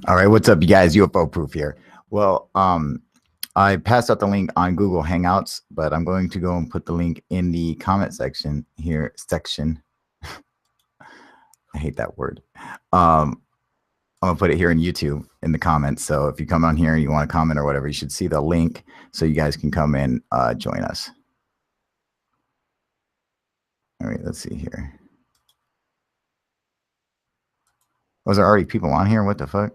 All right, what's up, you guys? UFO Proof here. Well, I passed out the link on Google Hangouts, but I'm going to go and put the link in the comment section here. I hate that word. I'm gonna put it here in YouTube in the comments. So if you come on here and you want to comment or whatever, you should see the link so you guys can come in, join us. All right, let's see here. Was there already people on here? What the fuck?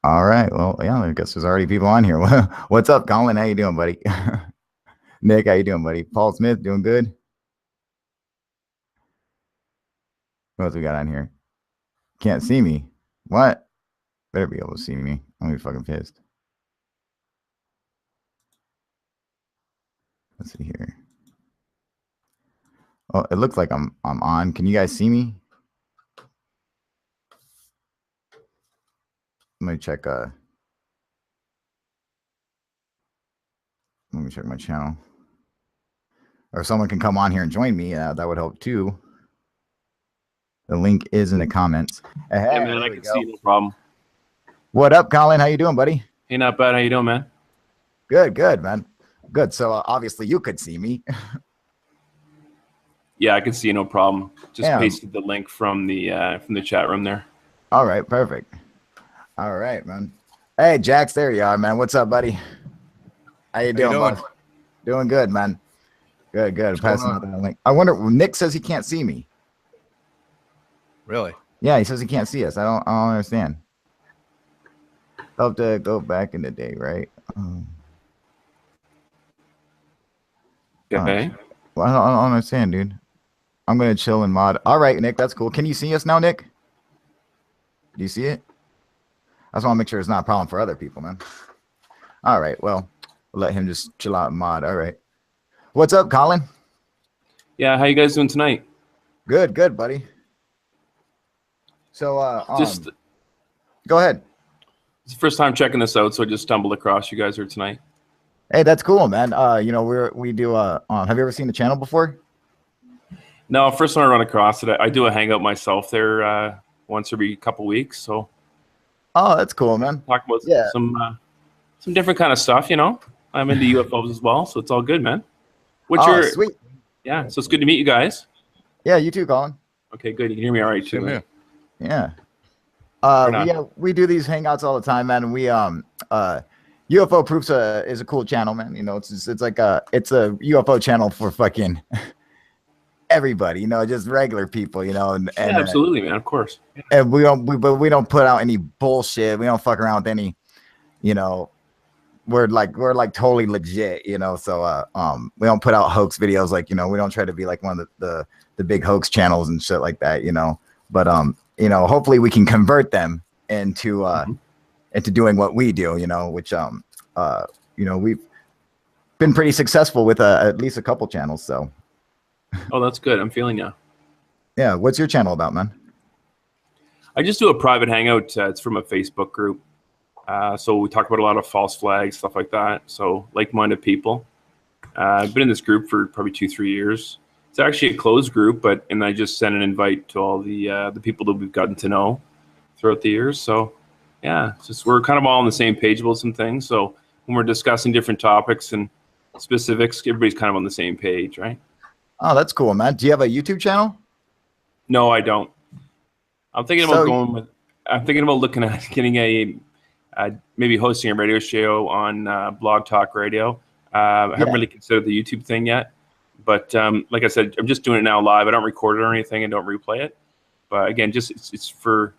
All right. Well, yeah, I guess there's already people on here. What's up, Colin? How you doing, buddy? Nick, how you doing, buddy? Paul Smith, doing good? What else we got on here? Can't see me. What? Better be able to see me. I'm gonna be fucking pissed. Let's see here. Oh, it looks like I'm on. Can you guys see me? Let me check. Let me check my channel. Or someone can come on here and join me. That would help too. The link is in the comments. Hey, man, I can see, no problem. What up, Colin? How you doing, buddy? Hey, not bad. How you doing, man? Good, good, man. Good. So obviously you could see me. Yeah, I can see, no problem. Just pasted the link from the chat room there. All right, perfect. All right, man. Hey, Jax, there you are, man. What's up, buddy? How you doing, bud? Doing good, man. Good, good. Passing out that link. I wonder. Nick says he can't see me. Really? Yeah, he says he can't see us. I don't understand. I'll have to go back in the day, right? Okay. Well, I don't understand, dude. I'm gonna chill and mod. All right, Nick, that's cool. Can you see us now, Nick? Do you see it? I just want to make sure it's not a problem for other people, man. All right, well, we'll let him just chill out and mod. All right. What's up, Colin? Yeah, how you guys doing tonight? Good, good, buddy. So, just go ahead. It's the first time checking this out, so I just stumbled across you guys here tonight. Hey, that's cool, man. You know, we do. Have you ever seen the channel before? No, first time I run across it. I do a hangout myself there once every couple weeks. So. Oh, that's cool, man. Talk about some different kind of stuff, you know. I'm into UFOs as well, so it's all good, man. What's your sweet? Yeah, so it's good to meet you guys. Yeah, you too, Colin. Okay, good. You can hear me all right too. Yeah. We do these hangouts all the time, man. And we UFO Proofs is a cool channel, man. You know, it's like it's a UFO channel for fucking everybody, you know, just regular people, you know, and yeah, absolutely, man, of course. And we don't put out any bullshit. We don't fuck around with any, you know, we're like totally legit, you know. So we don't put out hoax videos, like, you know, we don't try to be like one of the big hoax channels and shit like that, you know. But you know, hopefully we can convert them into doing what we do, you know, which you know, we've been pretty successful with at least a couple channels. So oh, that's good. I'm feeling you. Yeah, what's your channel about, man? I just do a private hangout. It's from a Facebook group. So we talk about a lot of false flags, stuff like that. So like-minded people. I've been in this group for probably 2-3 years. It's actually a closed group, and I just sent an invite to all the people that we've gotten to know throughout the years. So yeah, it's just we're kind of all on the same page about some things. So when we're discussing different topics and specifics, everybody's kind of on the same page, right? Oh, that's cool, man. Do you have a YouTube channel? No, I don't. I'm thinking about I'm thinking about looking at getting maybe hosting a radio show on Blog Talk Radio. I haven't really considered the YouTube thing yet, but like I said, I'm just doing it now live. I don't record it or anything and don't replay it. But again, it's for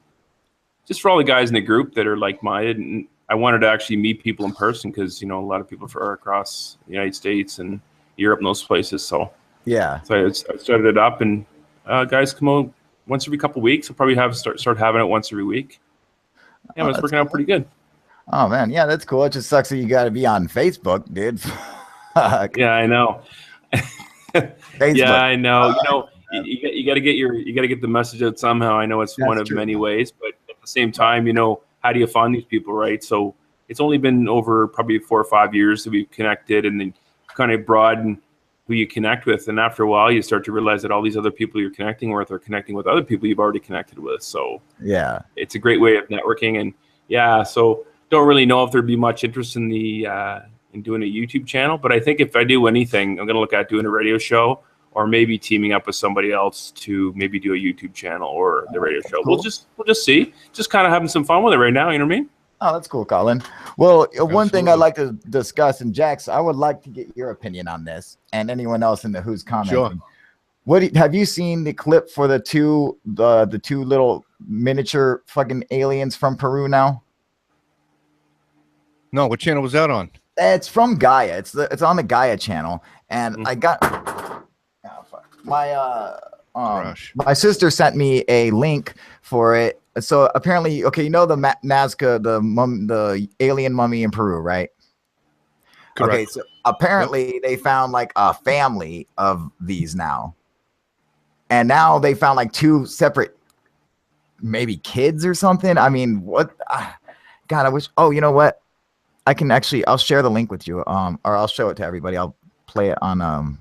all the guys in the group that are like-minded, and I wanted to actually meet people in person because, you know, a lot of people are across the United States and Europe and those places. So yeah, so I started it up, and guys come out once every couple of weeks. I'll probably start having it once every week. Yeah, but it's working out pretty good. Oh man, yeah, that's cool. It just sucks that you got to be on Facebook, dude. Yeah, I know. Yeah, I know. You know, you got to get the message out somehow. I know it's one of many ways, but at the same time, you know, how do you find these people, right? So it's only been over probably 4 or 5 years that we've connected, and then kind of broadened who you connect with, and after a while you start to realize that all these other people you're connecting with are connecting with other people you've already connected with. So yeah, it's a great way of networking. And yeah, so don't really know if there'd be much interest in the in doing a YouTube channel, but I think if I do anything, I'm going to look at doing a radio show, or maybe teaming up with somebody else to maybe do a YouTube channel or the radio show. Cool. We'll just see. Just kind of having some fun with it right now. You know what I mean? Oh, that's cool, Colin. Well, one thing Absolutely. I'd like to discuss, and Jax, I would like to get your opinion on this, and anyone else in the who's commenting. Sure. Have you seen the clip for the two little miniature fucking aliens from Peru now? No, what channel was that on? It's from Gaia. It's on the Gaia channel, and I got my sister sent me a link for it. So apparently, okay, you know the Nazca, the alien mummy in Peru, right? Correct. Okay, so apparently they found like a family of these now, and now they found like two separate, maybe kids or something. I mean, what? God, I wish. Oh, you know what? I'll share the link with you, or I'll show it to everybody. I'll play it on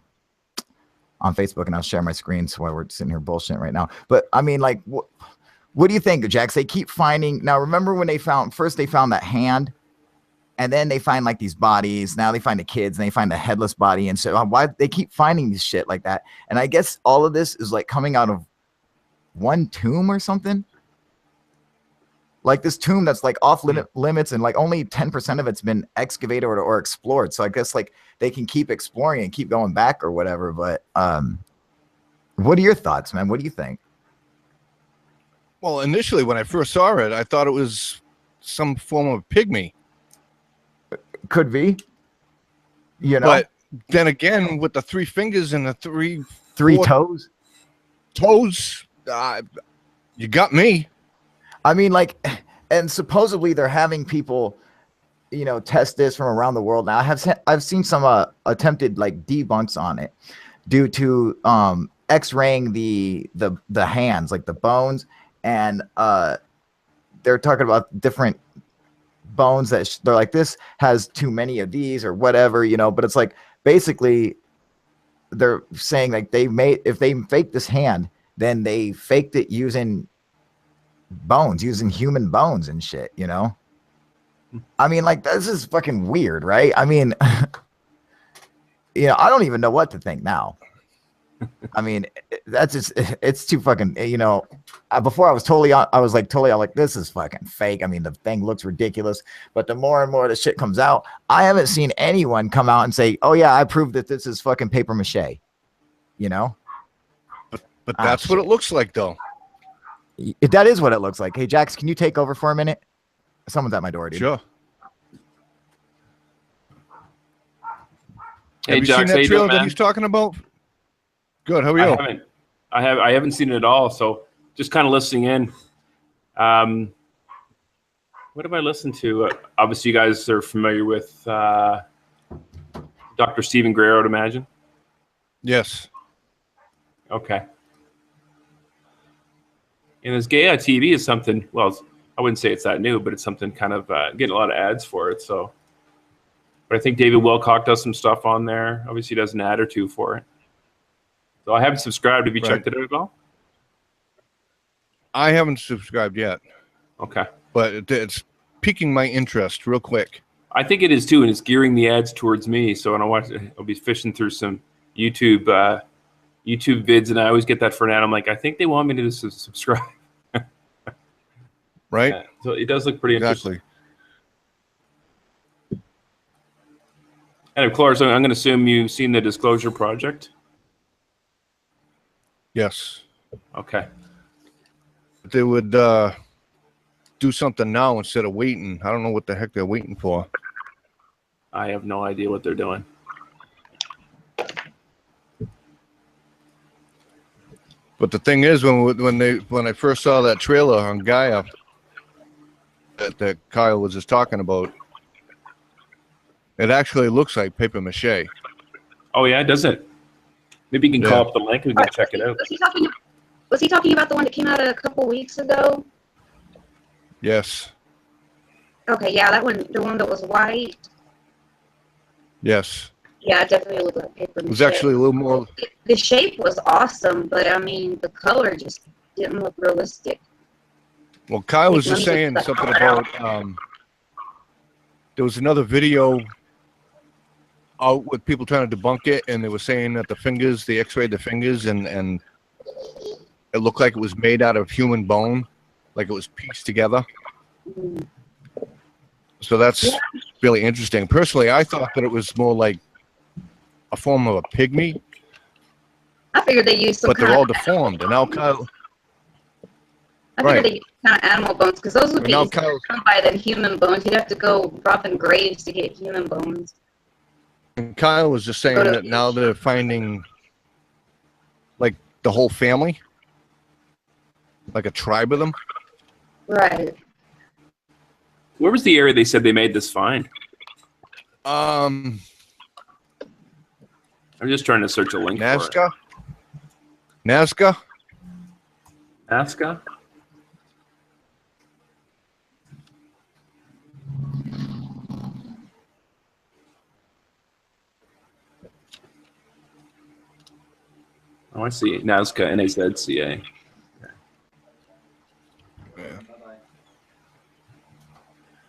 Facebook, and I'll share my screen so while we're sitting here bullshitting right now. But I mean, like, what do you think, Jax? They keep finding. Now, remember when they found that hand, and then they find like these bodies. Now they find the kids, and they find a headless body, and so why they keep finding these shit like that? And I guess all of this is like coming out of one tomb or something. Like this tomb that's like off limits, and like only 10% of it's been excavated or explored. So I guess like they can keep exploring and keep going back or whatever. But what are your thoughts, man? What do you think? Well, initially when I first saw it, I thought it was some form of pygmy. Could be. You know. But then again, with the 3 fingers and the three toes. You got me. I mean, like, and supposedly they're having people, you know, test this from around the world. Now I've seen some attempted like debunks on it due to X-raying the hands, like the bones, and they're talking about different bones that they're like, this has too many of these or whatever, you know. But it's like basically they're saying like if they faked this hand, then they faked it using human bones and shit, you know. I mean, like, this is fucking weird, right? I mean, you know, I don't even know what to think now. I mean, that's just, it's too fucking, you know. Before I was like, this is fucking fake. I mean, the thing looks ridiculous, but the more and more the shit comes out, I haven't seen anyone come out and say, oh yeah, I proved that this is fucking paper mache, you know. But that's what it looks like, though. That is what it looks like. Hey, Jax, can you take over for a minute? Someone's at my door, dude. Sure. Hey, Have you Jax, seen that trailer man? that he's talking about? Good. How are you? I haven't seen it at all. So just kind of listening in. What have I listened to? Obviously, you guys are familiar with Dr. Stephen Greer, I would imagine. Yes. Okay. And this Gaia TV is something, well, I wouldn't say it's that new, but it's something kind of getting a lot of ads for it. So, but I think David Wilcock does some stuff on there. Obviously, he does an ad or two for it. So I haven't subscribed. Have you checked it out at all? I haven't subscribed yet. Okay. But it's piquing my interest real quick. I think it is too, and it's gearing the ads towards me. So I'll be fishing through some YouTube vids, and I always get that for an ad. I'm like, I think they want me to subscribe. Right? Yeah, so it does look pretty interesting. And of course, I'm going to assume you've seen the Disclosure Project. Yes. Okay. They would do something now instead of waiting. I don't know what the heck they're waiting for. I have no idea what they're doing. But the thing is, when I first saw that trailer on Gaia that Kyle was just talking about, it actually looks like paper mache. Oh yeah, does it? Maybe you can call up the link and we can check it out. Was he talking about the one that came out a couple weeks ago? Yes. Okay, yeah, that one, the one that was white. Yes. Yeah, it definitely looked like paper mache. It was actually a little more. The shape was awesome, but I mean, the color just didn't look realistic. Well, Kyle was just saying something about. There was another video out with people trying to debunk it, and they were saying that the fingers, they X-rayed the fingers, and it looked like it was made out of human bone, like it was pieced together. So that's really interesting. Personally, I thought that it was more like a form of a pygmy. I figured they used some but they're all deformed, and now Kyle. I figured they used kind of animal bones because those would be easier to come by than human bones. You'd have to go robbing graves to get human bones. And Kyle was just saying that now they're finding like the whole family, like a tribe of them. Right. Where was the area they said they made this find? I'm just trying to search a link for it. Nazca? Nazca? Oh, I see. Nazca, N-A-Z-C-A.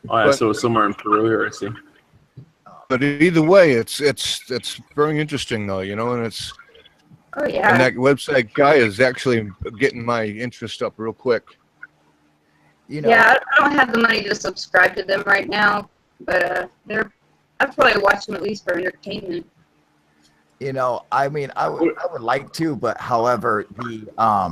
Oh, yeah, so somewhere in Peru here, I see. But either way, it's very interesting, though, you know, and it's. Oh yeah. And that website guy is actually getting my interest up real quick. You know. Yeah, I don't have the money to subscribe to them right now, but I'd probably watch them at least for entertainment. You know, I mean, I would like to, but however, the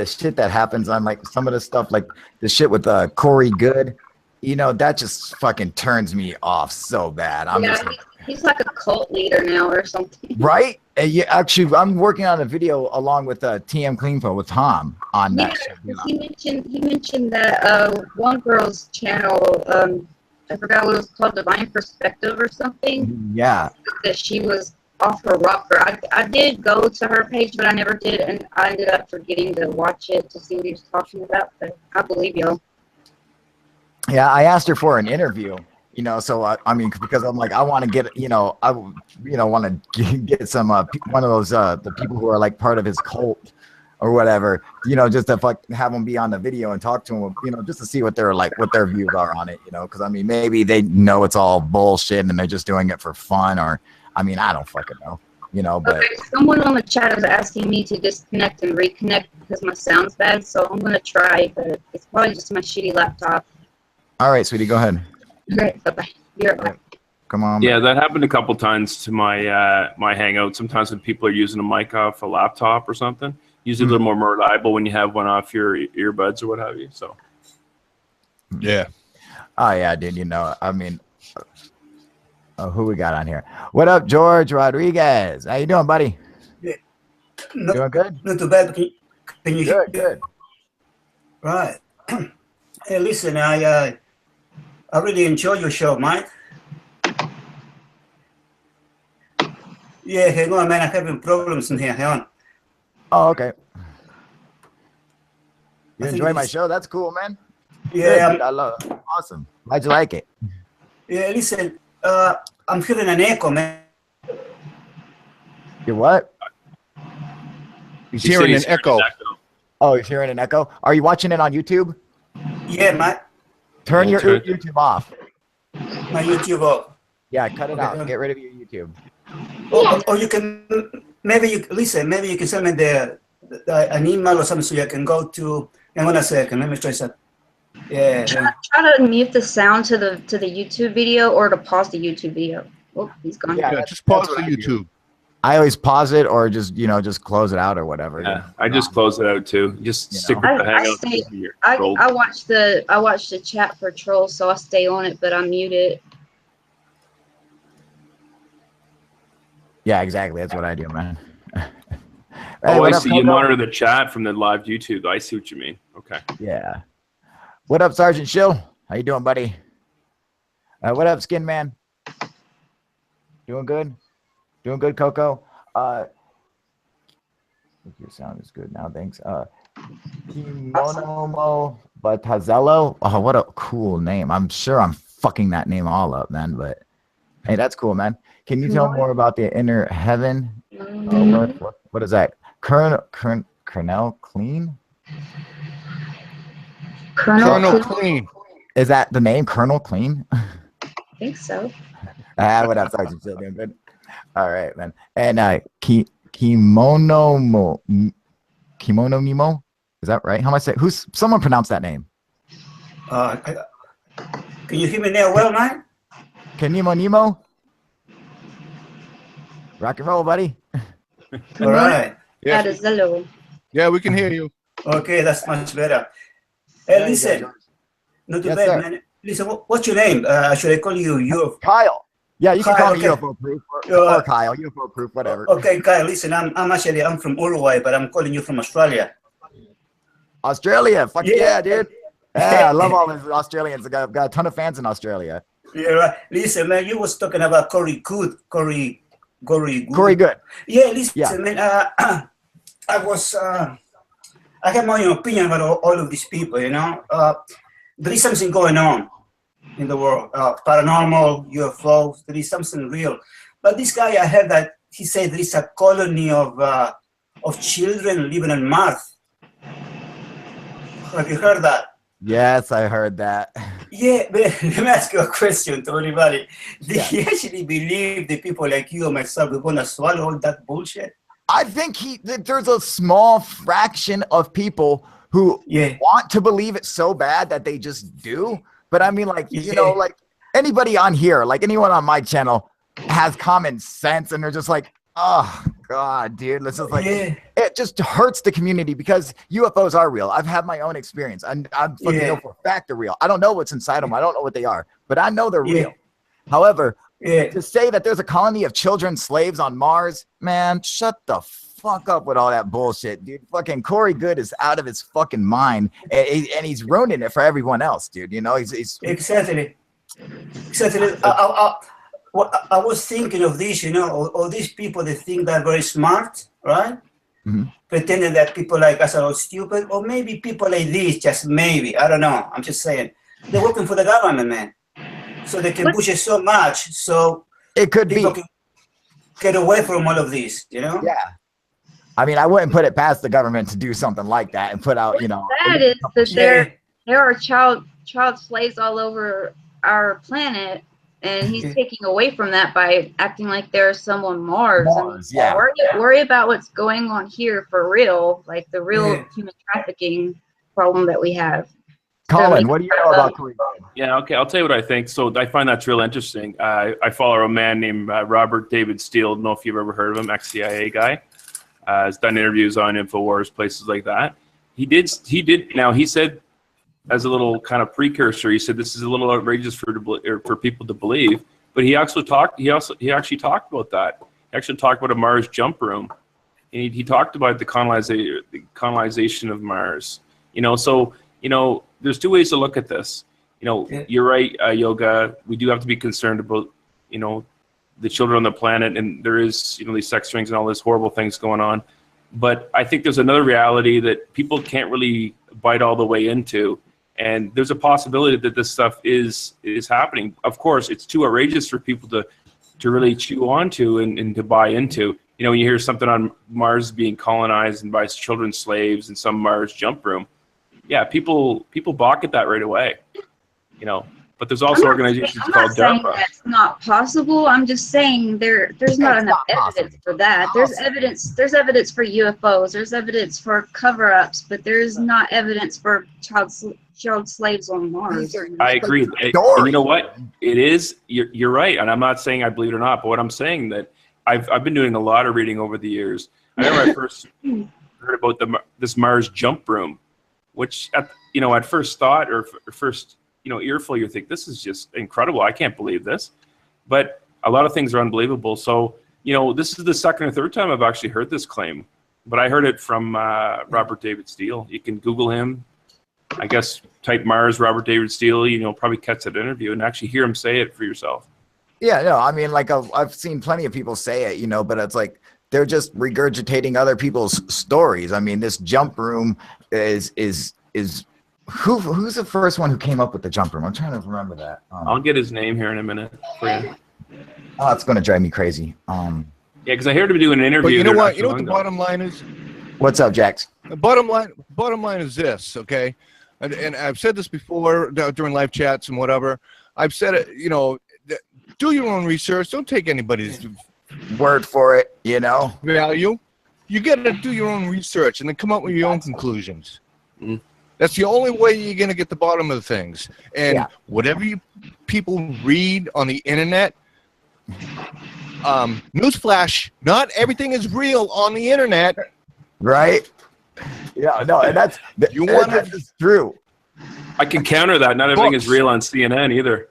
shit that happens on like some of the stuff, like the shit with Corey Good, you know, that just fucking turns me off so bad. He's like a cult leader now or something. Right? Yeah, actually, I'm working on a video along with TM Cleanfo with Tom on that. Yeah, he mentioned that one girl's channel. I forgot what it was called, Divine Perspective or something. Yeah. That she was off her rocker. I did go to her page, but I never did, and I ended up forgetting to watch it to see what he was talking about. But I believe y'all. Yeah, I asked her for an interview, you know, so I mean, because I'm like, I want to get, you know, want to get some one of those the people who are like part of his cult or whatever, you know, just to have them be on the video and talk to them, you know, just to see what they're like, what their views are on it, you know, because I mean, maybe they know it's all bullshit and they're just doing it for fun, or I mean, I don't fucking know, you know. But okay, someone on the chat is asking me to disconnect and reconnect because my sound's bad, so I'm gonna try, but it's probably just my shitty laptop. All right, sweetie, go ahead. All right, bye-bye. Be right back. Come on. Yeah, that happened a couple times to my my Hangout. Sometimes when people are using a mic off a laptop or something, usually a little more reliable when you have one off your earbuds or what have you. So. Yeah. Oh yeah, dude. You know, I mean, who we got on here? What up, George Rodriguez? How you doing, buddy? Yeah. Doing good. Not too bad. Can you hear? Good. Right. Hey, listen, I really enjoy your show, Mike. Yeah, hang on, man. I'm having problems in here. Hang on. Oh, okay. You enjoy my show? That's cool, man. Yeah, good, I love it. Awesome. How'd you like it? Yeah, listen, I'm hearing an echo, man. You what? He's hearing an echo. Oh, he's hearing an echo. Are you watching it on YouTube? Yeah, Mike. Turn your YouTube off. My YouTube off. Yeah, cut it out. Get rid of your YouTube. Or you can maybe you can send me an email or something so you can go to. Hang on a second. Let me try something. Yeah. Try to mute the sound to the YouTube video or to pause the YouTube video. Oh, he's gone. Yeah, just pause the YouTube. I always pause it or just just close it out or whatever. Yeah, I just close it out too. Just stick with the Hangout. I watch the chat for trolls, so I stay on it, but I mute it. Yeah, exactly. That's what I do, man. Oh, I see. You monitor the chat from the live YouTube. I see what you mean. Okay. Yeah. What up, Sergeant Shill? How you doing, buddy? What up, Skin Man? Doing good? Doing good, Coco? Your sound is good now, thanks. Kimonomo Batazello. Oh, what a cool name. I'm sure I'm fucking that name all up, man, but Hey, that's cool, man. Can you tell more about the inner heaven? What is that? Colonel Clean? Colonel Clean. Is that the name, Colonel Clean? I think so. What up, Sergeant? Still doing good. All right, man. And Kimono Nemo? Is that right? How am I saying? Someone pronounce that name? Can you hear me now well, man? Nemo? Rock and roll, buddy. All right. Yes. That is hello. Yeah, we can hear you. Okay, that's much better. Hey, listen. Not too bad, man. Listen, what's your name? Should I call you Kyle? Yeah, you can call me okay. UFO Proof or Kyle, UFO Proof, whatever. Okay, Kyle, listen, I'm from Uruguay, but I'm calling you from Australia. Australia, fuck yeah, dude. Yeah, I love all these Australians. I got a ton of fans in Australia. Yeah, right. Listen, man, you was talking about Corey Good. Yeah, listen, man, I have my own opinion about all of these people, you know. There is something going on in the world, paranormal, UFOs, there is something real. But this guy, I heard that he said there is a colony of children living on Mars. Have you heard that? Yes, I heard that. Yeah, but let me ask you a question to everybody. Do you actually believe the people like you and myself are going to swallow all that bullshit? I think there's a small fraction of people who want to believe it so bad that they just do. But I mean, like, you know, like anybody on here, like anyone on my channel has common sense and they're just like, oh God, dude, this is like, it just hurts the community because UFOs are real. I've had my own experience. I'm fucking know for a fact they're real. I don't know what's inside them. I don't know what they are, but I know they're real. However, to say that there's a colony of children slaves on Mars, man, shut the fuck up with all that bullshit, dude. Fucking Corey Good is out of his fucking mind, and he's ruining it for everyone else, dude. You know, he's exactly. I was thinking of this, you know, all these people, they think they're very smart, right? Pretending that people like us are all stupid, or maybe people like this, just maybe, I don't know. I'm just saying, they're working for the government, man, so they can push it so much, so it could people be can get away from all of this, you know? Yeah. I mean, I wouldn't put it past the government to do something like that and put out, you know. That is that there are child slaves all over our planet, and he's taking away from that by acting like there's someone on Mars. I mean, worry about what's going on here for real, like the real human trafficking problem that we have. Colin, what do you know about Korea? Yeah, okay, I'll tell you what I think. So I find that's real interesting. I follow a man named Robert David Steele. I don't know if you've ever heard of him, ex-CIA guy. Has done interviews on InfoWars, places like that. He did. Now he said, as a little kind of precursor, he said this is a little outrageous for people to believe. But he actually talked. He actually talked about that. He actually talked about a Mars jump room. And he talked about the colonization of Mars. You know, so you know, there's two ways to look at this. You know, you're right, Yoga. We do have to be concerned about, you know, the children on the planet, and there is, you know, these sex rings and all these horrible things going on. But I think there's another reality that people can't really bite all the way into, and there's a possibility that this stuff is happening. Of course, it's too outrageous for people to really chew onto and to buy into. You know, when you hear something on Mars being colonized and by children slaves in some Mars jump room, yeah, people balk at that right away. You know. But there's also organizations called DARPA. I'm not saying that's not possible. I'm just saying there's not enough evidence for that. There's evidence for UFOs. There's evidence for cover-ups, but there's not evidence for child slaves on Mars. I agree. And you know what? It is. You're right. And I'm not saying I believe it or not, but what I'm saying that I've been doing a lot of reading over the years. I remember I first heard about this Mars jump room, which at first thought or first, you know, earful, you think this is just incredible. I can't believe this, but a lot of things are unbelievable. So, you know, this is the second or third time I've actually heard this claim, but I heard it from Robert David Steele. You can Google him, I guess, type Mars, Robert David Steele, you know, probably catch that interview and actually hear him say it for yourself. Yeah, no, I mean, like I've seen plenty of people say it, you know, but it's like, they're just regurgitating other people's stories. I mean, this jump room is who's the first one who came up with the jump room? I'm trying to remember that. I'll get his name here in a minute for you. Oh, it's gonna drive me crazy. Yeah, because I heard him doing an interview. But you know what? You know what the bottom line is? What's up, Jax? The bottom line is this, okay? And I've said this before during live chats and whatever. I've said it, you know, do your own research. Don't take anybody's word for it, you know. Value. You got to do your own research and then come up with your own conclusions. Mm. That's the only way you're going to get the bottom of things. And whatever you people read on the internet, newsflash, not everything is real on the internet. Right? Yeah, no, and that's true. I can counter that. Not everything is real on CNN either.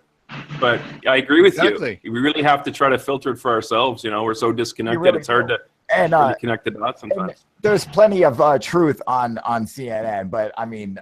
But I agree with you. We really have to try to filter it for ourselves. You know, we're so disconnected. Really it's hard to really connect the dots sometimes. There's plenty of truth on CNN, but I mean,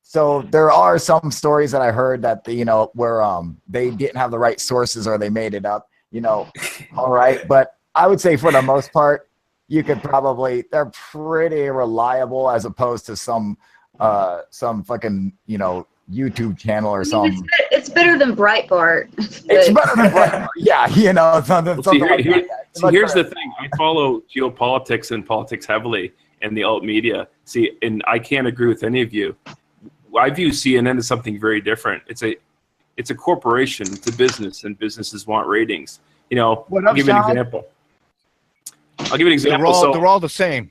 so there are some stories that I heard that you know where they didn't have the right sources or they made it up. You know, all right, but I would say for the most part, you could probably they're pretty reliable as opposed to some fucking you know YouTube channel or something. It's better than Breitbart. It's better than Breitbart. Yeah, you know, something like that. See, here's the thing. I follow geopolitics and politics heavily and the alt media. See, and I can't agree with any of you. I view CNN as something very different. It's a corporation. It's a business, and businesses want ratings. You know, I'll give you an example. They're all the same.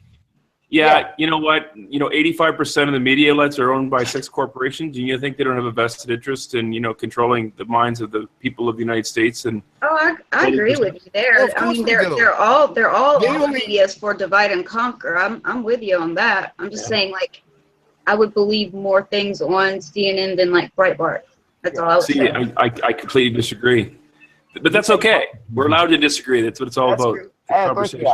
Yeah, you know what? You know, 85% of the media outlets are owned by 6 corporations. And you think they don't have a vested interest in, you know, controlling the minds of the people of the United States? And I agree with you there. I mean, they're all media's for divide and conquer. I'm with you on that. I'm just saying, like, I would believe more things on CNN than like Breitbart. That's all I would say. I completely disagree, but that's okay. We're allowed to disagree. That's what it's all about. Conversation.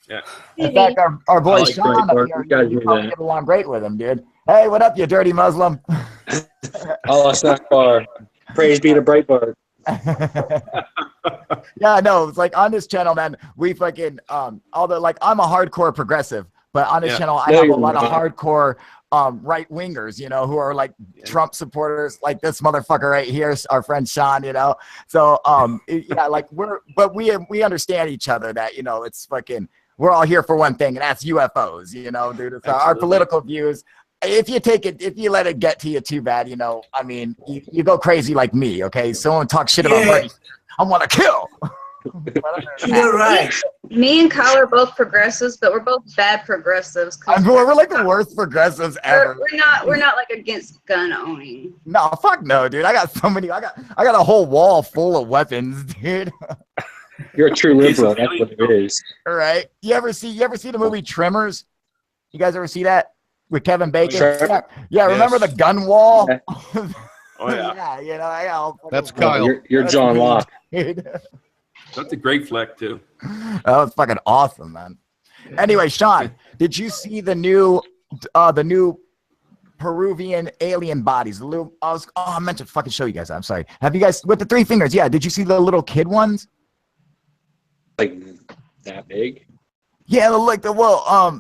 Yeah. In fact, our boy Sean up here, you probably get along great with him, dude. Hey, what up, you dirty Muslim? Allah Akbar. Praise be to Breitbart. Yeah, no, it's like on this channel, man, we fucking although like I'm a hardcore progressive, but on this channel I have a lot of hardcore right wingers, you know, who are like Trump supporters, like this motherfucker right here, our friend Sean, you know. So yeah, like we understand each other that, you know, it's fucking we're all here for one thing, and that's UFOs, you know, dude. So our political views, if you let it get to you too bad, you know, I mean, you go crazy like me, okay? Someone talks shit about Bernie, I want to kill. You're right. Me and Kyle are both progressives, but we're both bad progressives. We're like the worst progressives ever. We're not like against gun owning. No, fuck no, dude. I got so many. I got a whole wall full of weapons, dude. You're a true liberal. That's what it is. All right. You ever see the movie Tremors? You guys ever see that with Kevin Bacon? Sure. Yeah. Remember the gun wall? Yeah. Oh yeah. Yeah. You know, That's Kyle. You're John Locke. That's a great fleck too. That was fucking awesome, man. Anyway, Sean, did you see the new Peruvian alien bodies? I meant to fucking show you guys. I'm sorry. Have you guys with the 3 fingers? Yeah. Did you see the little kid ones? Like that big? Yeah, like I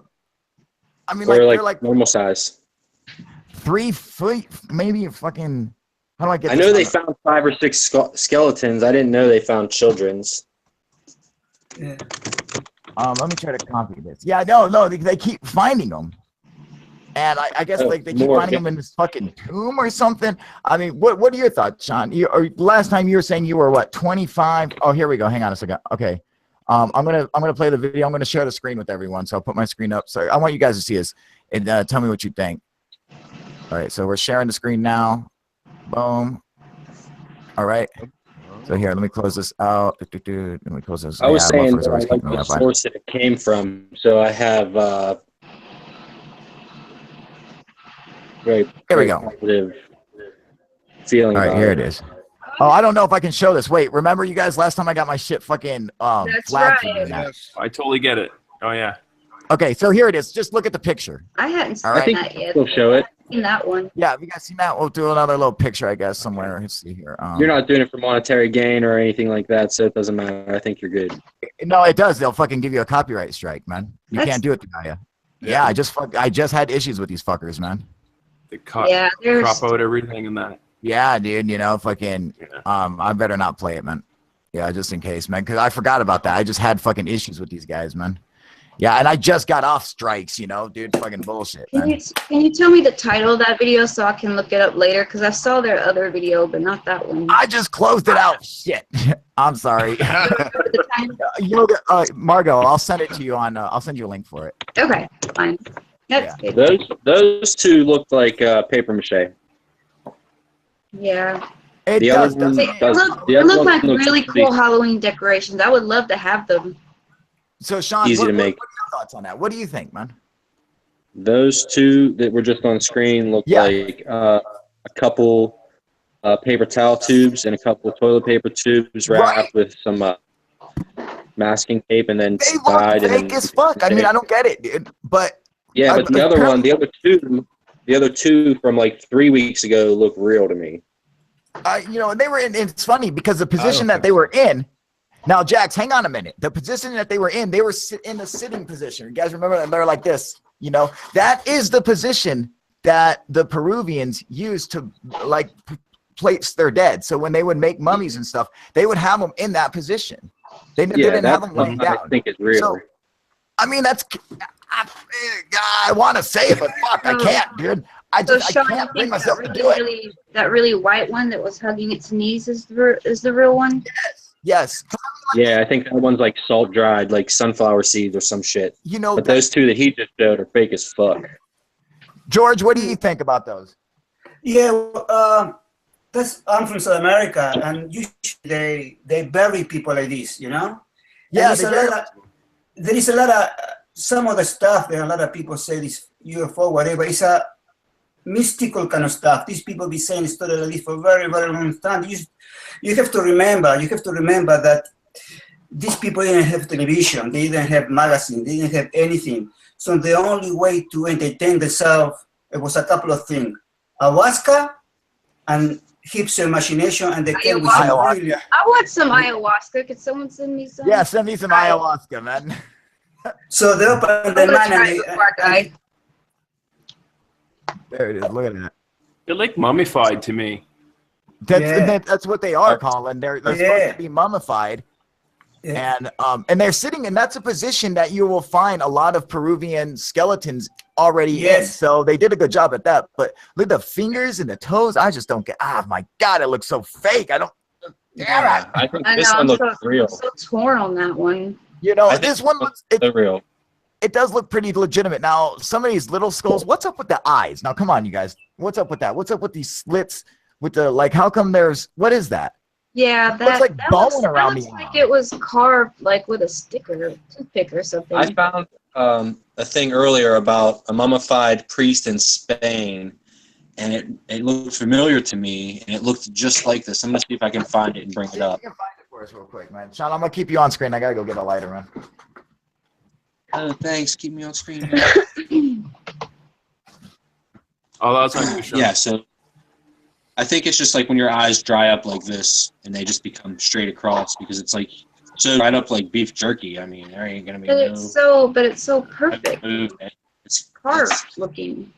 mean, or they're like normal size. 3 feet, maybe fucking. How do I get? I know they found 5 or 6 skeletons. I didn't know they found children's. Yeah. Let me try to copy this. Yeah, no, they keep finding them, and I guess like they keep finding them in this fucking tomb or something. I mean, what are your thoughts, Sean? Last time you were saying you were what 25? Oh, here we go. Hang on a second. Okay, I'm gonna play the video. I'm gonna share the screen with everyone. So I'll put my screen up. So I want you guys to see this and tell me what you think. All right, so we're sharing the screen now. Boom. All right. So here, let me close this out. Let me close this. I was saying that I like the source that it came from. So I have very here we go. Positive feeling. All right, here it is. Oh, I don't know if I can show this. Wait, remember you guys last time I got my shit fucking That's flagged. right. Yes. I totally get it. Oh yeah. Okay, so here it is. Just look at the picture. I hadn't seen All right. that yet. We'll show it. Seen that one. Yeah, have you guys seen that? We'll do another little picture, I guess, somewhere. Let's see here. You're not doing it for monetary gain or anything like that, so it doesn't matter. I think you're good. No, it does. They'll fucking give you a copyright strike, man. You can't do it to you. Yeah, I just had issues with these fuckers, man. They crop out everything in that. Yeah, dude. You know, fucking. I better not play it, man. Yeah, just in case, man, because I forgot about that. I just had fucking issues with these guys, man. Yeah, and I just got off strikes, you know, dude. Fucking bullshit, man. Can you tell me the title of that video so I can look it up later? Because I saw their other video, but not that one. I just closed it out. Shit. I'm sorry. Yoga, Margot, I'll send it to you on. I'll send you a link for it. Okay, fine. That's good. Those two look like paper mache. Yeah. It The does. other one They does. look, The they other look one like looks really pretty cool Halloween decorations. I would love to have them. So, Sean, Easy to what are make. your thoughts on that? What do you think, man? Those two that were just on screen look like a couple paper towel tubes and a couple toilet paper tubes wrapped with some masking tape and then They look tied. fake as fuck. I mean, I don't get it, dude. But yeah, but the other two from like 3 weeks ago look real to me. you know, they were in. It's funny because the position that they were in. Now, Jax, hang on a minute. The position that they were in in the sitting position. You guys remember that they're like this. You know, that is the position that the Peruvians used to like place their dead. So when they would make mummies and stuff, they would have them in that position. They didn't have them laying down. I think it's real. So, I mean, I want to say it, but fuck, I can't, dude. I can't bring myself to do it. That really white one that was hugging its knees is the real one? Yes. Yeah, I think that one's like salt dried, like sunflower seeds or some shit. You know, but those two that he just showed are fake as fuck. George, what do you think about those? Yeah, I'm from South America, and usually they bury people like this, you know. Yeah, there is a lot of some of the stuff that a lot of people say this UFO, whatever. It's a mystical kind of stuff. These people be saying stories like this for a very, very long time. You have to remember that these people didn't have television, they didn't have magazines, they didn't have anything. So the only way to entertain themselves, it was a couple of things: ayahuasca and keeps your imagination, and they came with some really... I want some ayahuasca. Could someone send me some? Yeah, send me some ayahuasca, man. So they open the mind there it is. Look at that. They're like mummified to me. That's what they are, Colin. They're supposed to be mummified. Yeah. And they're sitting, and that's a position that you will find a lot of Peruvian skeletons already in. So they did a good job at that. But look at the fingers and the toes. I just don't get. Oh my god, it looks so fake. I don't. Yeah, I think this one looks real. I'm so torn on that one. You know, this one looks real. It does look pretty legitimate. Now, some of these little skulls. What's up with the eyes? Now, come on, you guys. What's up with that? What's up with these slits? With the like, how come there's what is that? Yeah, that looks like bone around the eye. Like it was carved like with a sticker, toothpick or something. I found a thing earlier about a mummified priest in Spain, and it looked familiar to me, and it looked just like this. I'm gonna see if I can find it and bring it up. You can find it for us real quick, man. Sean, I'm gonna keep you on screen. I gotta go get a lighter, man. Oh, thanks. Keep me on screen. Oh, that's on you, Sean. Yeah, so I think it's just like when your eyes dry up like this and they just become straight across because it's like so dried up like beef jerky. I mean, there ain't gonna be but it's so perfect. It's carved looking.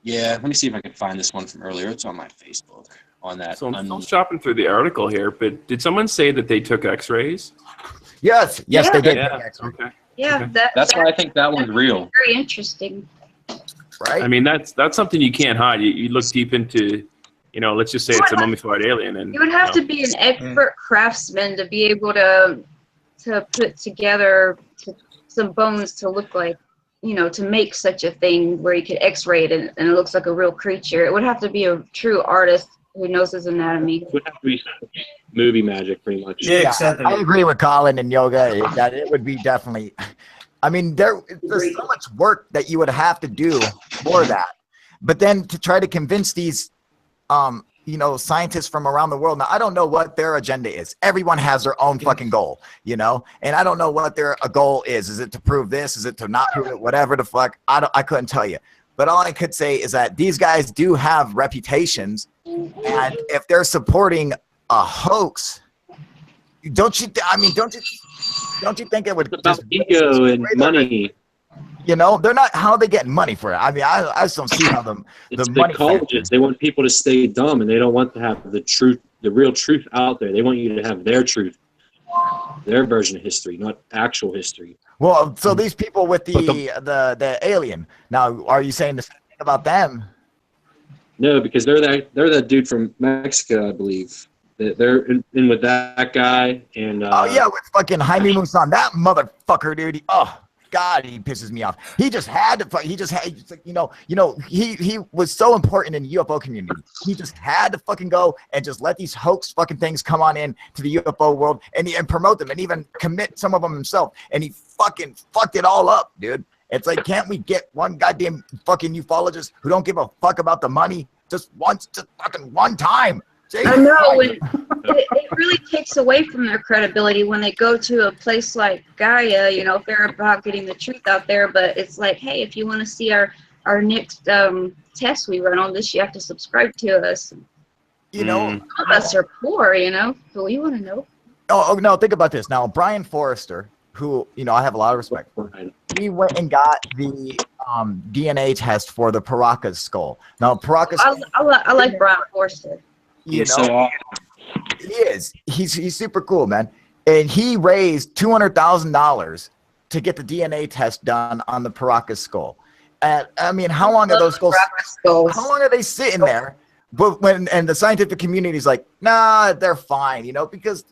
Yeah, let me see if I can find this one from earlier. It's on my Facebook on that. So I'm still shopping through the article here, but did someone say that they took X-rays? Yes, they did. Yeah. Okay. Yeah, okay. That's why I think that one's real. Very interesting. Right. I mean, that's something you can't hide. You look deep into, you know, let's just say it's a mummified alien, and you would have to be an expert craftsman to be able to put together some bones to look like, you know, to make such a thing where you could X-ray it and it looks like a real creature. It would have to be a true artist who knows his anatomy. It would have to be movie magic, pretty much. Yeah, exactly. I agree with Colin and Yoga that it would be definitely. I mean, there's so much work that you would have to do for that, but then to try to convince these, you know, scientists from around the world. Now, I don't know what their agenda is. Everyone has their own fucking goal, you know, and I don't know what their goal is. Is it to prove this? Is it to not prove it? Whatever the fuck. I couldn't tell you. But all I could say is that these guys do have reputations, and if they're supporting a hoax, don't you think it would it's about ego and money? You know, they're not. How are they getting money for it? I mean, I just don't see how the money. Colleges. They want people to stay dumb, and they don't want to have the the real truth out there. They want you to have their truth, their version of history, not actual history. Well, so these people with the alien. Now, are you saying the same thing about them? No, because they're that dude from Mexico, I believe. They're in with that guy and. Oh yeah, with fucking Jaime Maussan, that motherfucker, dude. Oh God, he pisses me off. He just had to. He just had, he was so important in the UFO community. He just had to fucking go and just let these hoax fucking things come on in to the UFO world and promote them and even commit some of them himself. And he fucking fucked it all up, dude. It's like, can't we get one goddamn fucking ufologist who don't give a fuck about the money just fucking one time? I know, it really takes away from their credibility when they go to a place like Gaia, if they're about getting the truth out there. But it's like, hey, if you want to see our next test we run on this, you have to subscribe to us. Some of us are poor, but we want to know. Oh, no, think about this. Now, Brian Forrester, who, I have a lot of respect for, he went and got the DNA test for the Paracas skull. Now, Paracas... I like Brian Forrester. He is. He's super cool, man. And he raised $200,000 to get the DNA test done on the Paracas skull. And I mean, how long are those skulls? How long are they sitting there? But and the scientific community is like, nah, they're fine, because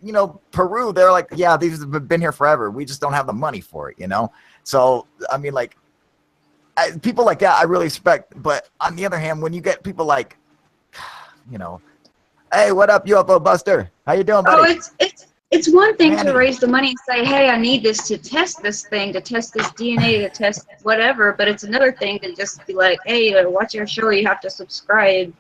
Peru, they're like, yeah, these have been here forever. We just don't have the money for it, So I mean, like, people like that, I really respect. But on the other hand, when you get people like, hey, what up, UFO Buster? How you doing, buddy? Oh, it's one thing to raise the money and say, hey, I need this to test this thing, to test this DNA, to test whatever. But it's another thing to just be like, hey, watch our show. You have to subscribe.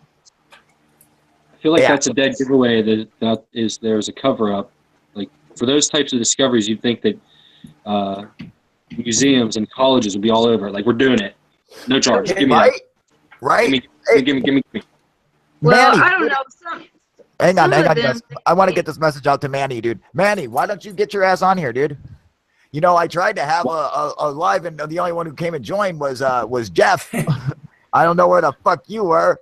I feel like that's a dead giveaway. That is, there's a cover up. Like for those types of discoveries, you'd think that museums and colleges would be all over it. Like, we're doing it, no charge. Give me that. Right. Give me. Well, Manny, I don't know. Hang on, guys. I want to get this message out to Manny, dude. Manny, why don't you get your ass on here, dude? I tried to have a live, and the only one who came and joined was Jeff. I don't know where the fuck you were.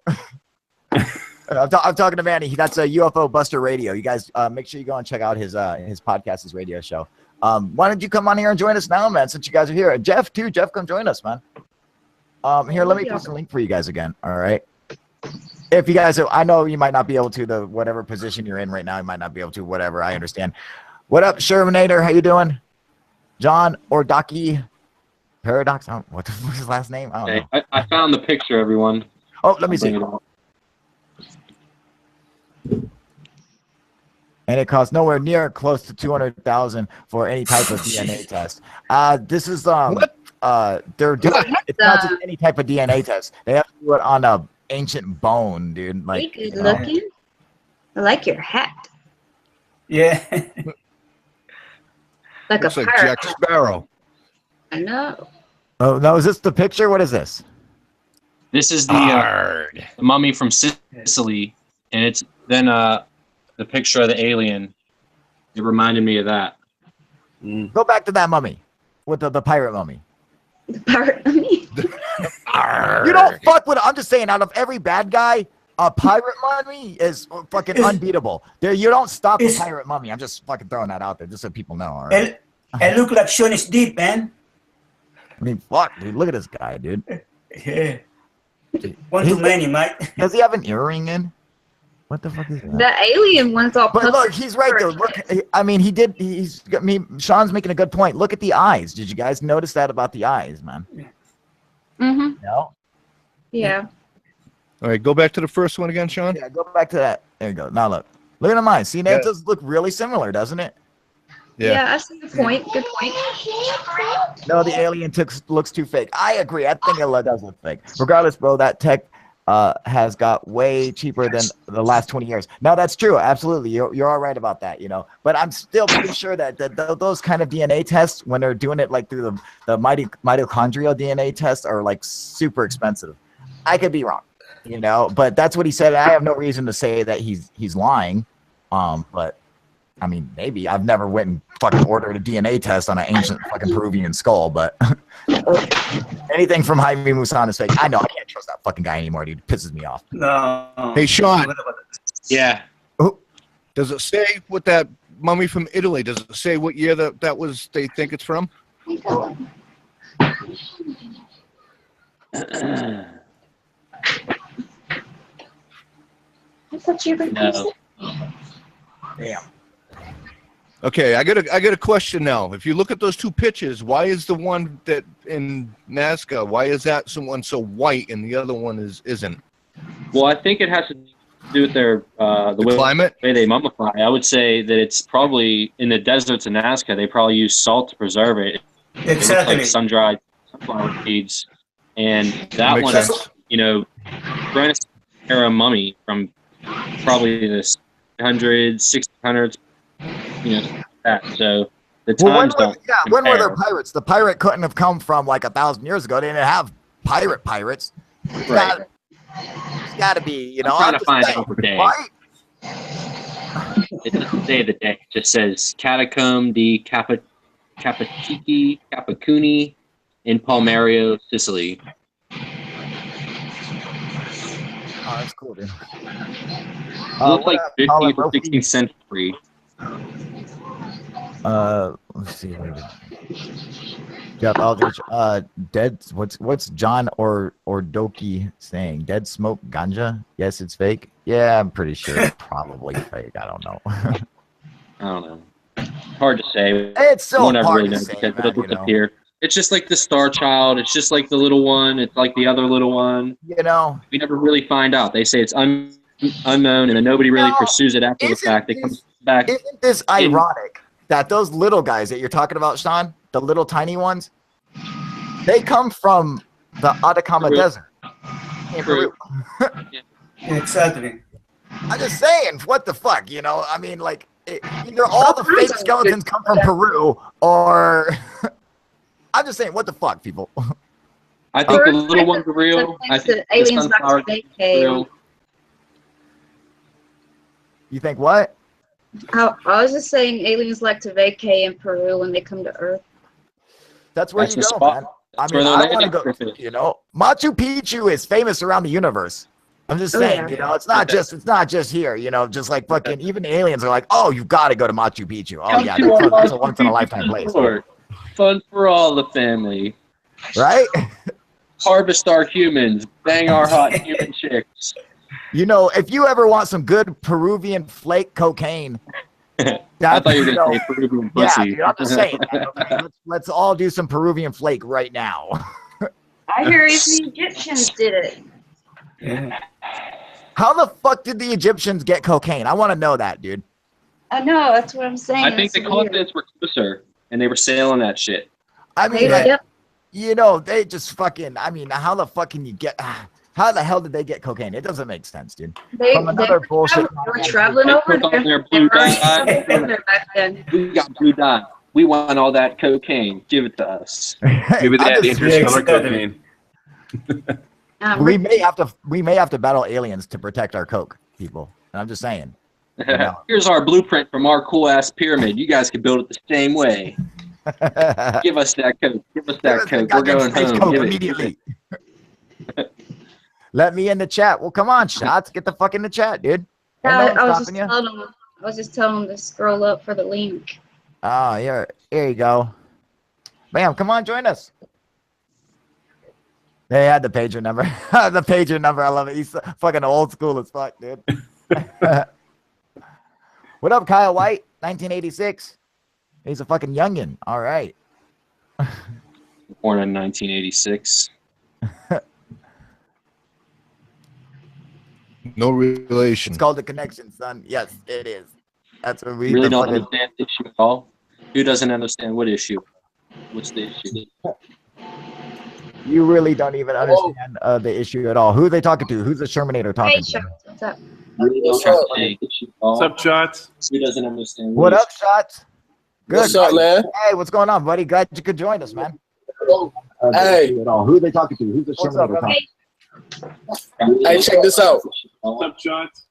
I'm talking to Manny. That's a UFO Buster Radio. You guys, make sure you go and check out his podcast, his radio show. Why don't you come on here and join us now, man? Since you guys are here, Jeff too. Jeff, come join us, man. Here, let me post a link for you guys again. All right. If you guys, I know you might not be able to, whatever position you're in right now, you might not be able to, whatever, I understand. What up, Shermanator? How you doing? John Ordaki Paradox? What the fuck is his last name? I don't know. I found the picture, everyone. Oh, let me see. And it costs nowhere near close to $200,000 for any type of DNA test. This is, they're doing, it's not just any type of DNA test. They have to do it on a ancient bone, dude. Like, good looking. I like your hat. Yeah. Like looks a like pirate. Jack Sparrow. I know. Oh no, is this the picture? What is this? This is the mummy from Sicily, and it's then the picture of the alien. It reminded me of that. Go back to that mummy with the pirate mummy. The pirate mummy. You don't fuck with it. I'm just saying, out of every bad guy, a pirate mummy is fucking unbeatable. There, you don't stop a pirate mummy. I'm just fucking throwing that out there, just so people know. All right. It look like Sean is deep, man. I mean, fuck, dude. Look at this guy, dude. Yeah. One too many, Mike. Does he have an earring in? What the fuck is that? The alien one's all. But look, he's right though. Look, I mean, Sean's making a good point. Look at the eyes. Did you guys notice that about the eyes, man? Mm-hmm. No. Yeah. All right, go back to the first one again, Sean. Yeah, go back to that. There you go. Now look at the eyes. See, that does look really similar, doesn't it? Yeah, I see the point. Good point. No, the alien looks too fake. I agree. I think it does look fake. Regardless, bro, that tech has got way cheaper than the last 20 years. No, that's true. Absolutely. You're all right about that, But I'm still pretty sure that those kind of DNA tests, when they're doing it like through the mitochondrial DNA tests, are like super expensive. I could be wrong, but that's what he said. I have no reason to say that he's lying. But I mean, maybe. I've never went and fucking ordered a DNA test on an ancient fucking Peruvian skull, but anything from Jaime Maussan is fake. I know. I can't trust that fucking guy anymore, dude. It pisses me off. No. Hey, Sean. Yeah. Does it say what that mummy from Italy? Does it say what year that was? They think it's from. No. Damn. Okay, I got a question now. If you look at those two pictures, why is the one that in Nazca, why is that someone so white and the other one isn't? Well, I think it has to do with their the climate, way they mummify. I would say that it's probably in the deserts of Nazca. They probably use salt to preserve it. Exactly. It looks like sun-dried sunflower seeds, and that one is, you know, Renaissance era mummy from probably the 600s, 1600s. You know, that. So the times don't. Yeah, when were there pirates? The pirate couldn't have come from like 1,000 years ago. They didn't have pirates. Right. It's got to be, you know. I'm trying to find out the day. Right? It doesn't say the day. It just says Catacomb di Capatici Capacuni in Palmario, Sicily. Oh, that's cool, dude. It looked like 15th or 16th century. Let's see. Jeff Aldrich, dead. What's John or Doki saying? Dead smoke ganja? Yes, it's fake. Yeah, I'm pretty sure it's probably fake. I don't know. I don't know. Hard to say. It's so Won't ever hard really to know say, because man, it'll disappear. It's just like the Star Child. It's just like the little one. It's like the other little one. You know, we never really find out. They say it's unknown, and then nobody really pursues it after the fact. It comes back. Isn't this ironic that those little guys that you're talking about, Sean, the little tiny ones, they come from the Atacama Desert in Peru. Exactly. I'm just saying, what the fuck, you know? I mean, like, either all the fake skeletons come from Peru, or I'm just saying, what the fuck, people? I think the little ones are real. I think the sunflower is real. You think what? I was just saying aliens like to vacay in Peru when they come to Earth. That's where you go, man. I mean, I want to go, you know. Machu Picchu is famous around the universe. I'm just saying, you know, it's not just here, you know, just like fucking, even the aliens are like, oh, you got to go to Machu Picchu. Oh, yeah, that's a once-in-a-lifetime place. Fun for all the family. Right? Harvest our humans. Bang our hot human chicks. You know, if you ever want some good Peruvian flake cocaine, I thought you were going to say Peruvian pussy. Yeah, dude, I'm just saying, man, let's all do some Peruvian flake right now. I hear even the Egyptians did it. Yeah. How the fuck did the Egyptians get cocaine? I want to know that, dude. I know, that's what I'm saying. I think the continents were closer, and they were sailing that shit. I mean, you know, they just fucking, I mean, how the fuck can you get... How the hell did they get cocaine? It doesn't make sense, dude. They were traveling over there. Back then. We got blue dye. We want all that cocaine. Give it to us. Maybe they had interstellar cocaine. We may have to battle aliens to protect our coke, people. And I'm just saying. You know. Here's our blueprint from our cool ass pyramid. You guys can build it the same way. Give us that coke. Give us that coke. We're going home. Coke immediately. Let me in the chat. Well, come on, Shots. Get the fuck in the chat, dude. I was just telling them to scroll up for the link. Oh, yeah. Here you go. Bam, come on, join us. They had the pager number. The pager number. I love it. He's fucking old school as fuck, dude. What up, Kyle White? 1986. He's a fucking youngin'. All right. Born in 1986. No relation. It's called The Connection, son. Yes, it is. That's what we really don't understand the issue at all. Who doesn't understand what issue? What's the issue? You really don't even understand the issue at all. Who are they talking to? Who's the Shermanator talking to? What's up? What's up, Shots? Who doesn't understand what up, Shots? Good. What's up, man? Hey, what's going on, buddy? Glad you could join us, man. Hey. Who are they talking to? Who's the Shermanator talking to? Hey, check this out. What's up, Shots?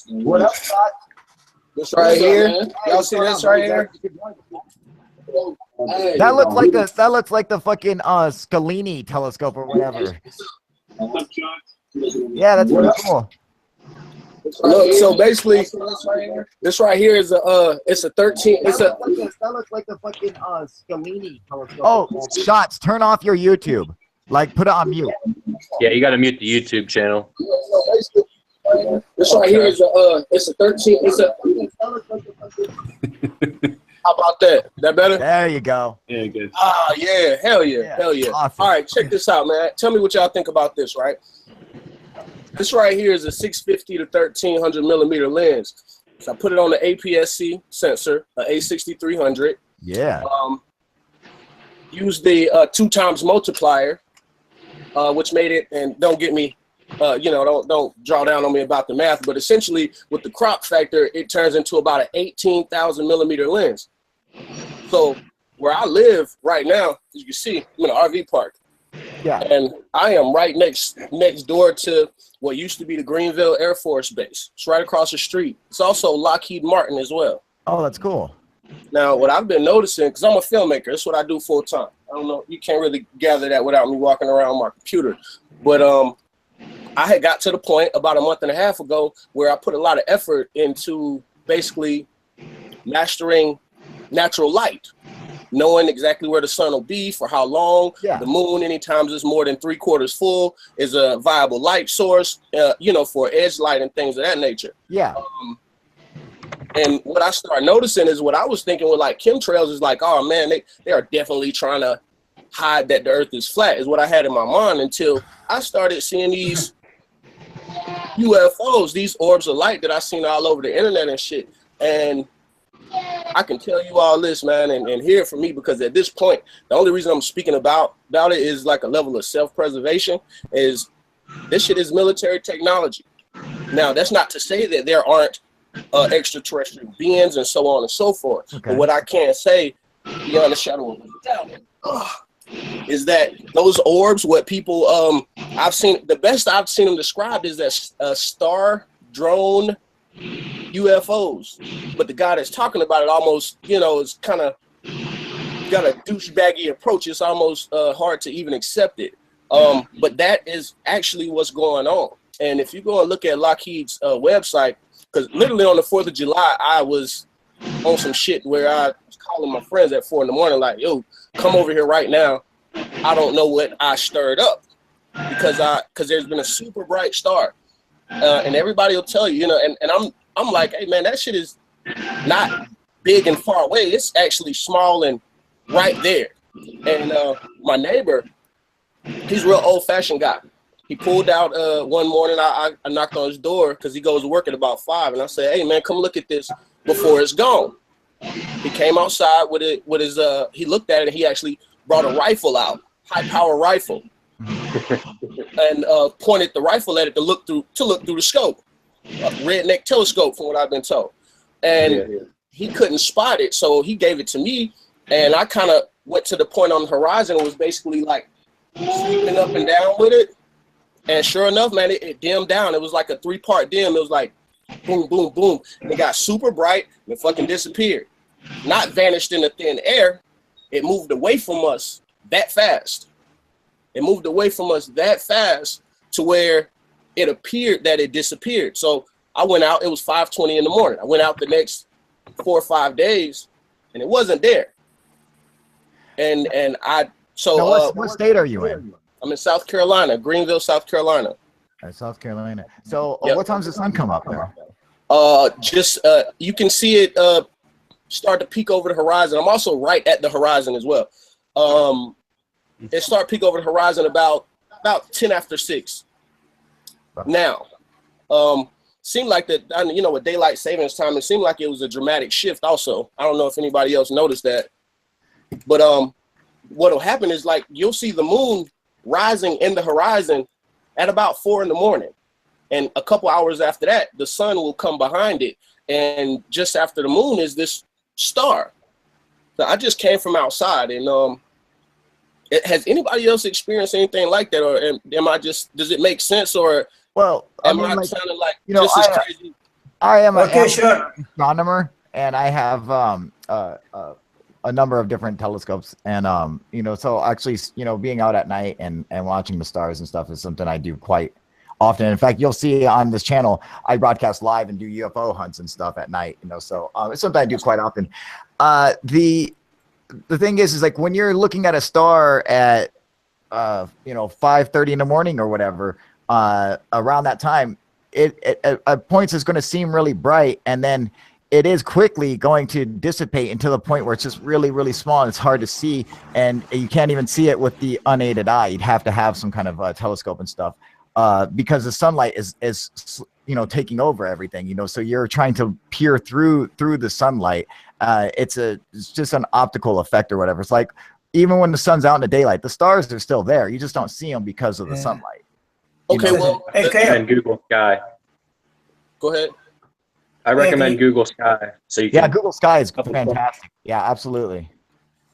What up, Shots? This right here. Y'all see this right here? That looks like the fucking Scalini telescope or whatever. What's up, Shots? Yeah, that's pretty cool. Look, so basically, this right here is it's a 13. It's a. That looks like the fucking Scamini telescope. Oh, shots! Turn off your YouTube. Like, put it on mute. Yeah, you got to mute the YouTube channel. This right here is it's a 13. It's a. How about that? That better? There you go. Yeah, good. Ah, yeah, hell yeah, hell yeah. Awesome. All right, check this out, man. Tell me what y'all think about this, right? This right here is a 650 to 1300 millimeter lens. So I put it on the APS-C sensor, A6300. Yeah. Use the 2x multiplier, which made it, and don't get me, don't draw down on me about the math, but essentially with the crop factor, it turns into about an 18,000 millimeter lens. So where I live right now, as you can see, I'm in an RV park. Yeah. And I am right next door to what used to be the Greenville Air Force Base. It's right across the street. It's also Lockheed Martin as well. Oh, that's cool. Now, what I've been noticing, because I'm a filmmaker, that's what I do full time. I don't know, you can't really gather that without me walking around my computer. But I had got to the point about a month and a half ago where I put a lot of effort into basically mastering natural light, knowing exactly where the sun will be for how long. Yeah. The moon, anytime it's more than 3/4 full, is a viable light source, for edge light and things of that nature. Yeah. And what I started noticing is what I was thinking with like chemtrails is like, oh man, they are definitely trying to hide that the earth is flat, is what I had in my mind, until I started seeing these UFOs, these orbs of light that I seen all over the internet and shit. And I can tell you all this, man, and hear it from me, because at this point, the only reason I'm speaking about it is like a level of self-preservation. Is this shit is military technology. Now, that's not to say that there aren't extraterrestrial beings and so on and so forth. Okay. But what I can say, beyond a shadow of a doubt, is that those orbs, what people, I've seen, the best I've seen them described is that star drone UFOs, but the guy that's talking about it almost, is kind of got a douchebaggy approach. It's almost hard to even accept it. But that is actually what's going on. And if you go and look at Lockheed's website, because literally on the 4th of July, I was on some shit where I was calling my friends at 4 in the morning, like, yo, come over here right now. I don't know what I stirred up, because there's been a super bright star. And everybody will tell you, and I'm like, hey man, that shit is not big and far away. It's actually small and right there. And my neighbor, he's a real old fashioned guy. He pulled out one morning, I knocked on his door because he goes to work at about 5, and I said, hey man, come look at this before it's gone. He came outside with his he looked at it, and he actually brought a rifle out, high power rifle. And pointed the rifle at it to look through the scope, a redneck telescope, from what I've been told. And he couldn't spot it, so he gave it to me, and I kind of went to the point on the horizon and was basically like sweeping up and down with it. And sure enough, man, it dimmed down. It was like a 3-part dim. It was like boom, boom, boom, and it got super bright and it fucking disappeared. Not vanished in the thin air. It moved away from us that fast. It moved away from us that fast to where it appeared that it disappeared. So I went out, it was 5:20 in the morning. I went out the next 4 or 5 days and it wasn't there. And so now what state are you in? I'm in South Carolina, Greenville, South Carolina. South Carolina. So what time does the sun come up there? You can see it start to peek over the horizon. I'm also right at the horizon as well. It started peek over the horizon about 10 after 6. Now, seemed like that, with daylight savings time, it seemed like it was a dramatic shift also. I don't know if anybody else noticed that. But what'll happen is, like, you'll see the moon rising in the horizon at about 4 in the morning. And a couple hours after that, the sun will come behind it. And just after the moon is this star. So I just came from outside, and has anybody else experienced anything like that, or am I just? Does it make sense, or am I sounding like just as crazy? I am an astronomer, and I have a number of different telescopes, and so actually, being out at night and watching the stars and stuff is something I do quite often. In fact, you'll see on this channel, I broadcast live and do UFO hunts and stuff at night, you know, so it's something I do quite often. The thing is like when you're looking at a star at, 5:30 in the morning or whatever, around that time, it at points is going to seem really bright, and then it is quickly going to dissipate until the point where it's just really, really small and it's hard to see, and you can't even see it with the unaided eye. You'd have to have some kind of telescope and stuff, because the sunlight is taking over everything, so you're trying to peer through the sunlight. It's just an optical effect or whatever. It's like even when the sun's out in the daylight, the stars are still there. You just don't see them because of the sunlight. Okay, well, and Google Sky. Go ahead. I recommend Google Sky. So you can Google Sky is fantastic. Yeah, absolutely.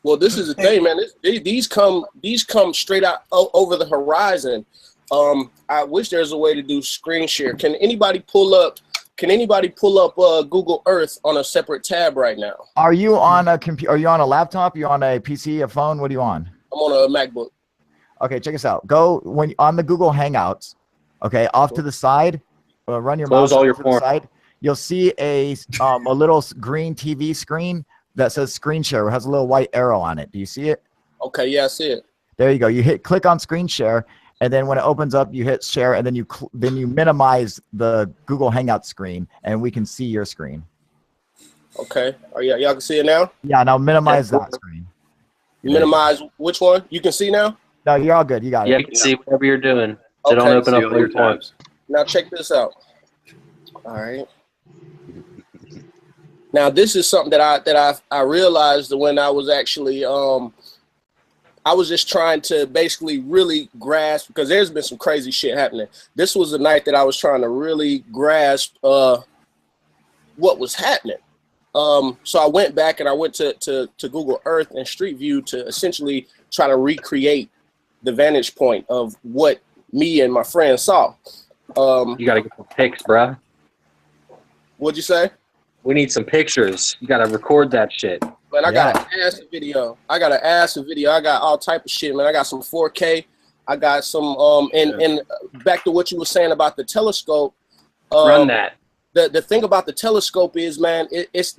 Well, this is the thing, man. These come straight out over the horizon. I wish there's a way to do screen share. Can anybody pull up Google Earth on a separate tab right now? Are you on a computer? Are you on a laptop? Are you on a PC, a phone? What are you on? I'm on a MacBook. Okay, check us out. Go on the Google Hangouts. Okay, off to the side, run your mouse all your to the side. You'll see a little green TV screen that says screen share. It has a little white arrow on it. Do you see it? Okay, yeah, I see it. There you go. You click on screen share, and then when it opens up, you hit share, and then you minimize the Google Hangout screen, and we can see your screen. Okay. Oh yeah, y'all can see it now? Yeah, now minimize that screen. You minimize which one? You can see now? No, you're all good. You got it. Yeah, you can see whatever you're doing. So don't open up your tabs. Now check this out. All right. Now this is something that I realized when I was actually I was just trying to basically really grasp, because there's been some crazy shit happening. This was the night that I was trying to really grasp what was happening. So I went back and I went to Google Earth and Street View to essentially try to recreate the vantage point of what me and my friend saw. You gotta get some pics, bruh. What'd you say? We need some pictures. You gotta record that shit. Man, I got an ass video. I got all type of shit, man. I got some 4K. I got some and back to what you were saying about the telescope. Run that. The thing about the telescope is, man, it's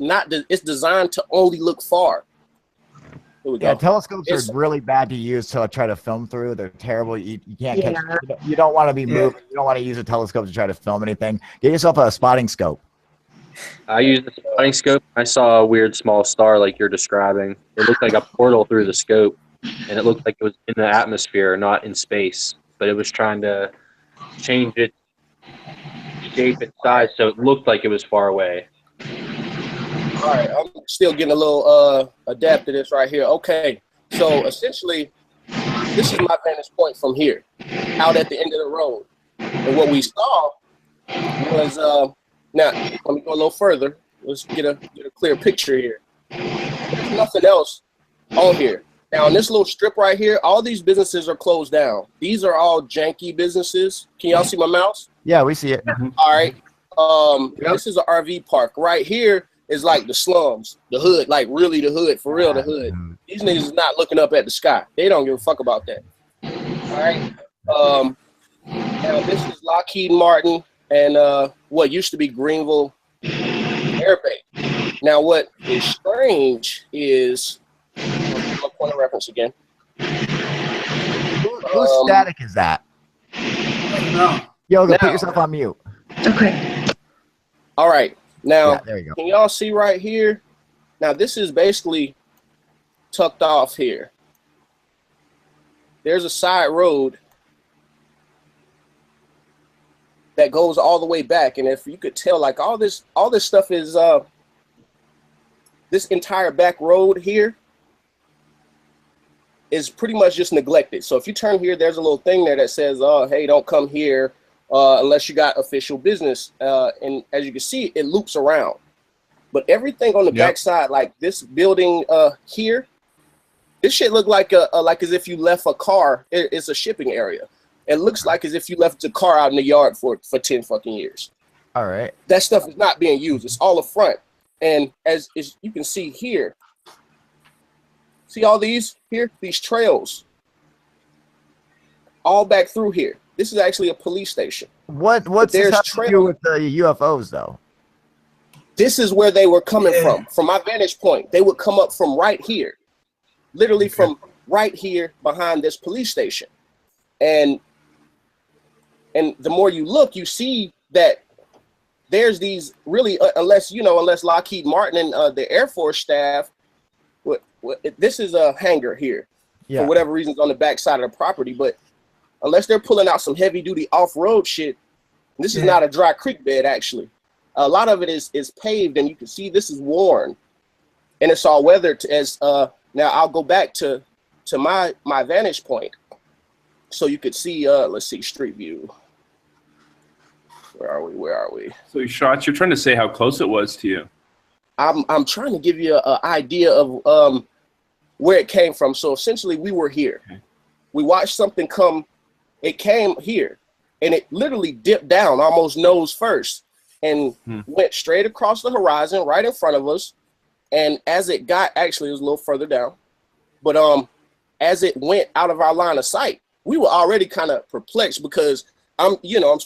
designed to only look far. Here we go. Yeah, telescopes are really bad to use to try to film through. They're terrible. You can't catch. You don't want to be moving. You don't want to use a telescope to try to film anything. Get yourself a spotting scope. I used the spotting scope. I saw a weird small star like you're describing. It looked like a portal through the scope, and it looked like it was in the atmosphere, not in space. But it was trying to change its shape and size so it looked like it was far away. All right, I'm still getting a little adapt to this right here. Okay, so essentially, this is my vantage point from here, out at the end of the road. And what we saw was, now, let me go a little further. Let's get a clear picture here. There's nothing else on here. Now, in this little strip right here, all these businesses are closed down. These are all janky businesses. Can y'all see my mouse? Yeah, we see it. All right. This is an RV park. Right here is like the slums, the hood, like really the hood, for real, the hood. These niggas is not looking up at the sky. They don't give a fuck about that. All right. Now, this is Lockheed Martin and what used to be Greenville Air Base. Now, what is strange is, my point of reference again. Whose static is that? No. Yo, go put yourself on mute. Okay. All right. Now, there you go. Can y'all see right here? Now, this is basically tucked off here. There's a side road that goes all the way back, and if you could tell, like all this stuff is this entire back road here is pretty much just neglected. So if you turn here, there's a little thing there that says, hey, don't come here unless you got official business. And as you can see, it loops around. But everything on the back side, like this building here, this shit look like as if you left a car. It's a shipping area. It looks like as if you left the car out in the yard for 10 fucking years. All right. That stuff is not being used. It's all up front. And as you can see here, see all these here? These trails. All back through here. This is actually a police station. What's this have to do with the UFOs though? This is where they were coming from. From my vantage point, they would come up from right here, literally from right here behind this police station. And the more you look, you see that there's these really, unless Lockheed Martin and the Air Force staff, this is a hangar here for whatever reasons on the back side of the property. But unless they're pulling out some heavy duty off-road shit, this is not a dry creek bed actually. A lot of it is paved, and you can see this is worn, and it's all weathered. Now I'll go back to my vantage point, so you could see. Let's see, street view. Where are we? So you're trying to say how close it was to you. I'm trying to give you an idea of where it came from. So essentially, we were here. Okay. We watched something come. It came here, and it literally dipped down almost nose first. And went straight across the horizon right in front of us. And as it got, actually it was a little further down, but as it went out of our line of sight, we were already kind of perplexed because I'm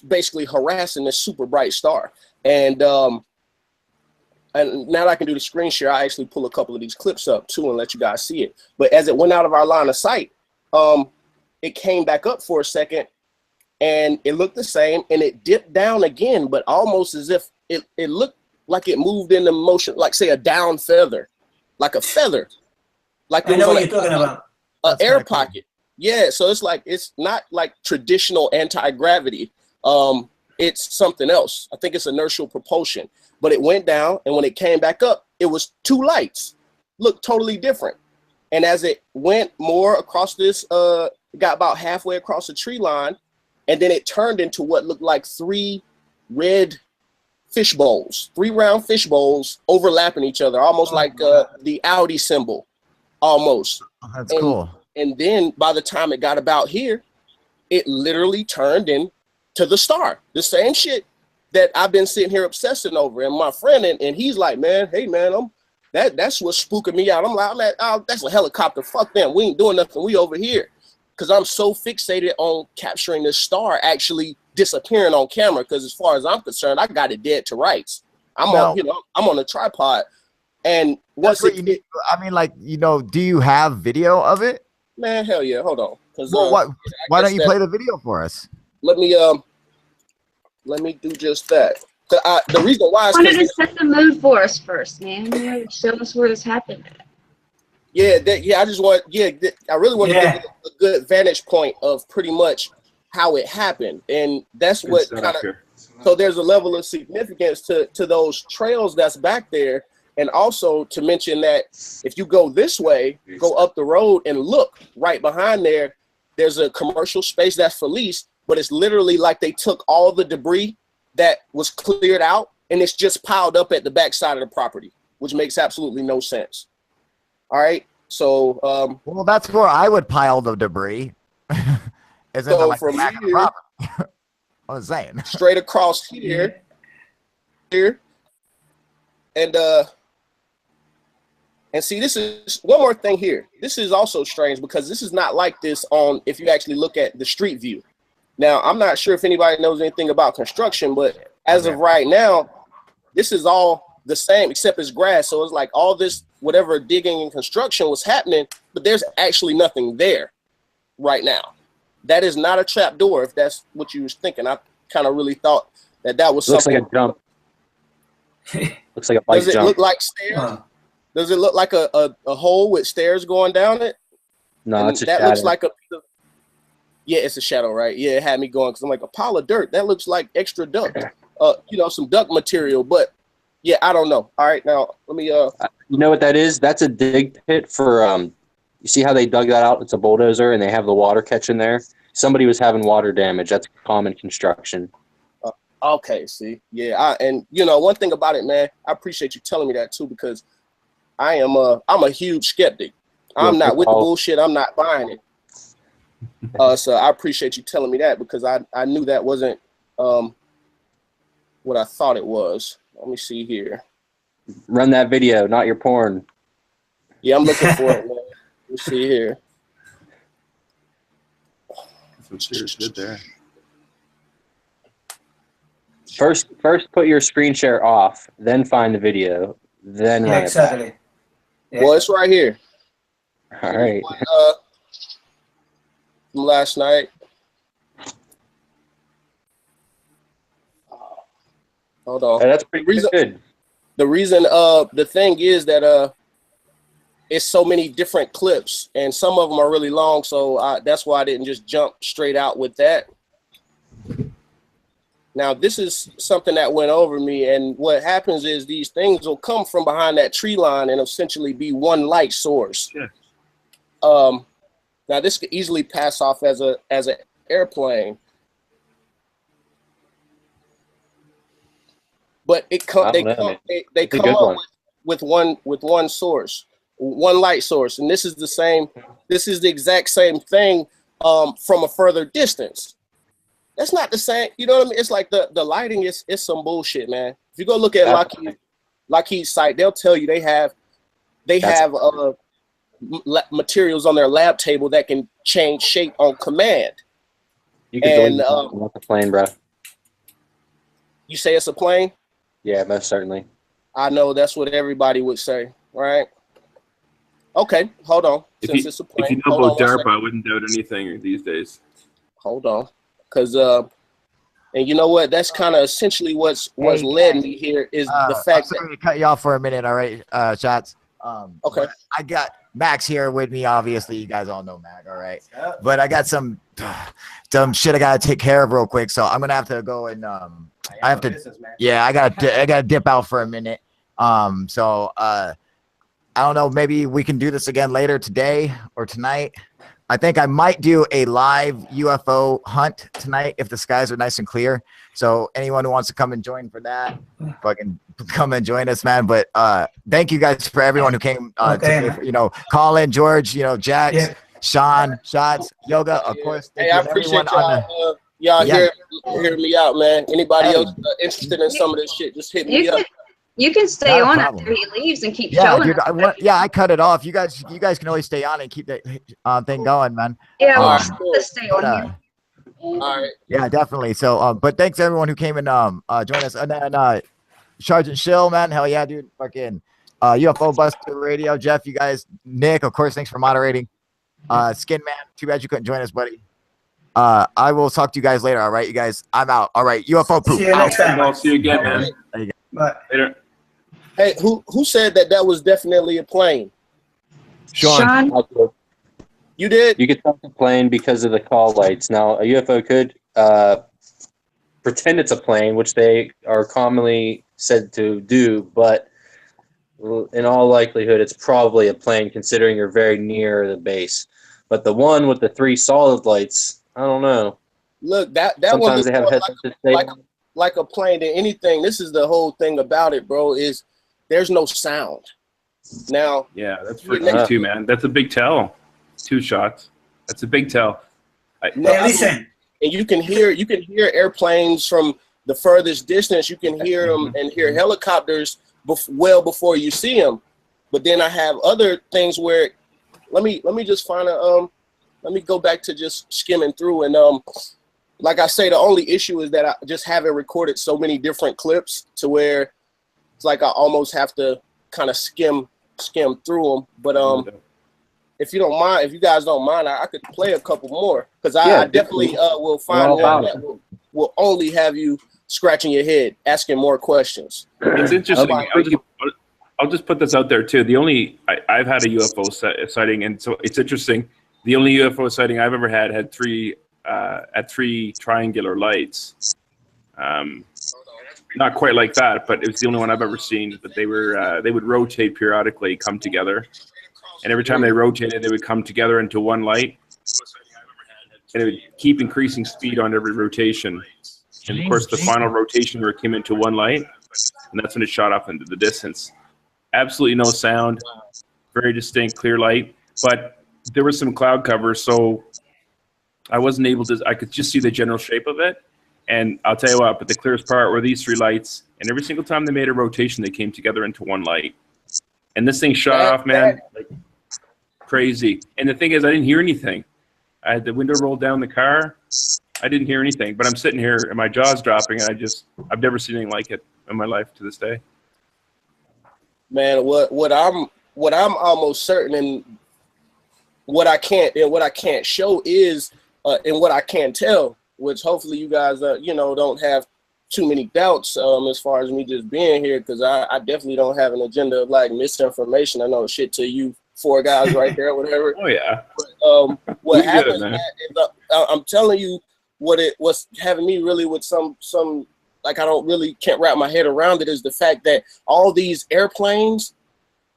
basically harassing this super bright star. And now that I can do the screen share, I actually pull a couple of these clips up too and let you guys see it. But as it went out of our line of sight, it came back up for a second. And it looked the same, and it dipped down again, but almost as if it looked like it moved into motion, like say a down feather, like a feather. Like I know what you're talking about. An air pocket. Yeah, so it's not like traditional anti-gravity. It's something else. I think it's inertial propulsion. But it went down, and when it came back up, it was two lights. Looked totally different. And as it went more across this, it got about halfway across the tree line. And then it turned into what looked like three red fish bowls, 3 round fish bowls overlapping each other, almost like the Audi symbol, almost. Oh, that's cool. And then by the time it got about here, it literally turned into the star, the same shit that I've been sitting here obsessing over. And my friend, and he's like, man, hey man, that's what's spooking me out. I'm like, oh, that's a helicopter. Fuck them. We ain't doing nothing. We over here. Because I'm so fixated on capturing this star actually disappearing on camera. Because as far as I'm concerned, I got it dead to rights. I'm on a tripod. And once what you need. I mean, like, do you have video of it? Man, hell yeah. Hold on. Why don't you play the video for us? Let me do just that. The reason why is I wanted to set the mood for us first, man. Show us where this happened. I just want. I really want to give you a good vantage point of pretty much how it happened, and that's what kind of. So there's a level of significance to those trails that's back there, and also to mention that if you go this way, go up the road and look right behind there, there's a commercial space that's for lease, but it's literally like they took all the debris that was cleared out, and it's just piled up at the back side of the property, which makes absolutely no sense. All right, so well, that's where I would pile the debris. So from here, I was saying straight across here, and see, this is one more thing here. This is also strange because this is not like this on if you actually look at the street view. Now, I'm not sure if anybody knows anything about construction, but as of right now, this is all the same except it's grass. So it's like all this, whatever digging and construction was happening, but there's actually nothing there right now. That is not a trap door, if that's what you was thinking. I kind of really thought that was something. Looks like a jump. Looks like a bike jump. Does it look like stairs? Does it look like a hole with stairs going down it? No, it's a that shadow. Looks like it's a shadow, right? Yeah, it had me going because I'm like, a pile of dirt. That looks like extra duct, some duct material. But yeah, I don't know. All right, now let me. You know what that is? That's a dig pit for. You see how they dug that out? It's a bulldozer, and they have the water catching there. Somebody was having water damage. That's common construction. Okay, see, yeah, and one thing about it, man, I appreciate you telling me that too because I'm a huge skeptic. I'm not with the bullshit. I'm not buying it. So I appreciate you telling me that because I knew that wasn't what I thought it was. Let me see here. Run that video, not your porn. Yeah, I'm looking for it, man. Let's see here. Some serious good there. First put your screen share off, then find the video, then run exactly. it back. Yeah. Well, it's right here. All right. From last night. Hold on. Hey, that's pretty good. The reason, the thing is that it's so many different clips, and some of them are really long, so that's why I didn't just jump straight out with that. Now, this is something that went over me, and what happens is these things will come from behind that tree line and essentially be one light source. Yeah. Now, this could easily pass off as an airplane, but they come up with one source, one light source, and this is the same. This is the exact same thing from a further distance. That's not the same. You know what I mean? It's like the lighting is some bullshit, man. If you go look at Lockheed's site, they'll tell you they have materials on their lab table that can change shape on command. You can join the plane, bro. You say it's a plane? Yeah, most certainly. I know that's what everybody would say, right? Okay, hold on. If you know about DARPA, I wouldn't doubt anything these days. Hold on. Because and you know what, that's kind of essentially what's led me here is the fact I'm sorry to cut you off for a minute. All right, Shots. Okay, I got Max here with me. Obviously, you guys all know Mac. All right, but I got some shit I gotta take care of real quick, so I'm gonna have to go and I gotta dip out for a minute. So I don't know, maybe we can do this again later today or tonight. I think I might do a live UFO hunt tonight if the skies are nice and clear. So anyone who wants to come and join for that, fucking come and join us, man. But thank you guys for everyone who came today, you know, Colin, George, you know, Jax, Sean, Shots, Yoga, of course. Hey, I appreciate y'all hearing me out, man. Anybody else interested in some of this shit, just hit me up. You can stay on after he leaves and keep showing. Dude, I cut it off. You guys can always stay on and keep that thing going, man. Yeah, we'll stay on here. All right. Yeah, definitely. So, but thanks everyone who came and joined us. And then Sergeant Shill, man, hell yeah, dude. Fucking UFO Buster Radio, Jeff, you guys, Nick, of course, thanks for moderating. Skin Man, too bad you couldn't join us, buddy. I will talk to you guys later. All right, you guys, I'm out. All right, UFO poop. See you next time. I'll see you again, man. There you go. Bye. Later. Hey, who said that was definitely a plane? Sean. You did? You could tell it's a plane because of the call lights. Now, a UFO could pretend it's a plane, which they are commonly said to do, but in all likelihood, it's probably a plane considering you're very near the base. But the one with the 3 solid lights, I don't know. Look, that sometimes one they have headsets like a plane than anything. This is the whole thing about it, bro, is there's no sound. Now, yeah, that's freaking too, man. That's a big tell. 2 shots. That's a big tell. Listen. And you can hear airplanes from the furthest distance. You can hear them and hear helicopters well before you see them. But then I have other things where let me just find let me go back to just skimming through, and like I say, the only issue is that I just haven't recorded so many different clips to where it's like I almost have to kind of skim through them. But if you don't mind, if you guys don't mind, I could play a couple more, because I definitely will find one that will only have you scratching your head, asking more questions. It's interesting. I'll just put this out there too. I've had a UFO sighting, and so it's interesting. The only UFO sighting I've ever had 3 triangular lights. Not quite like that, but it was the only one I've ever seen. But they would rotate periodically, come together, and every time they rotated, they would come together into one light, and it would keep increasing speed on every rotation. And of course, the final rotation where it came into one light, and that's when it shot off into the distance. Absolutely no sound, very distinct, clear light, but there was some cloud cover, so I wasn't able to. I could just see the general shape of it. And I'll tell you what, but the clearest part were these 3 lights, and every single time they made a rotation, they came together into one light. And this thing shot off, man, like crazy. And the thing is, I didn't hear anything. I had the window rolled down the car. I didn't hear anything, but I'm sitting here and my jaw's dropping, and I've never seen anything like it in my life to this day. Man, what I'm almost certain, and what I can't show is, and what I can tell, which hopefully you guys don't have too many doubts as far as me just being here, because I definitely don't have an agenda of like misinformation. I know shit to you four guys right there, whatever. Oh yeah. But, what happens is, I'm telling you, what's having me really with some like can't wrap my head around it, is the fact that all these airplanes,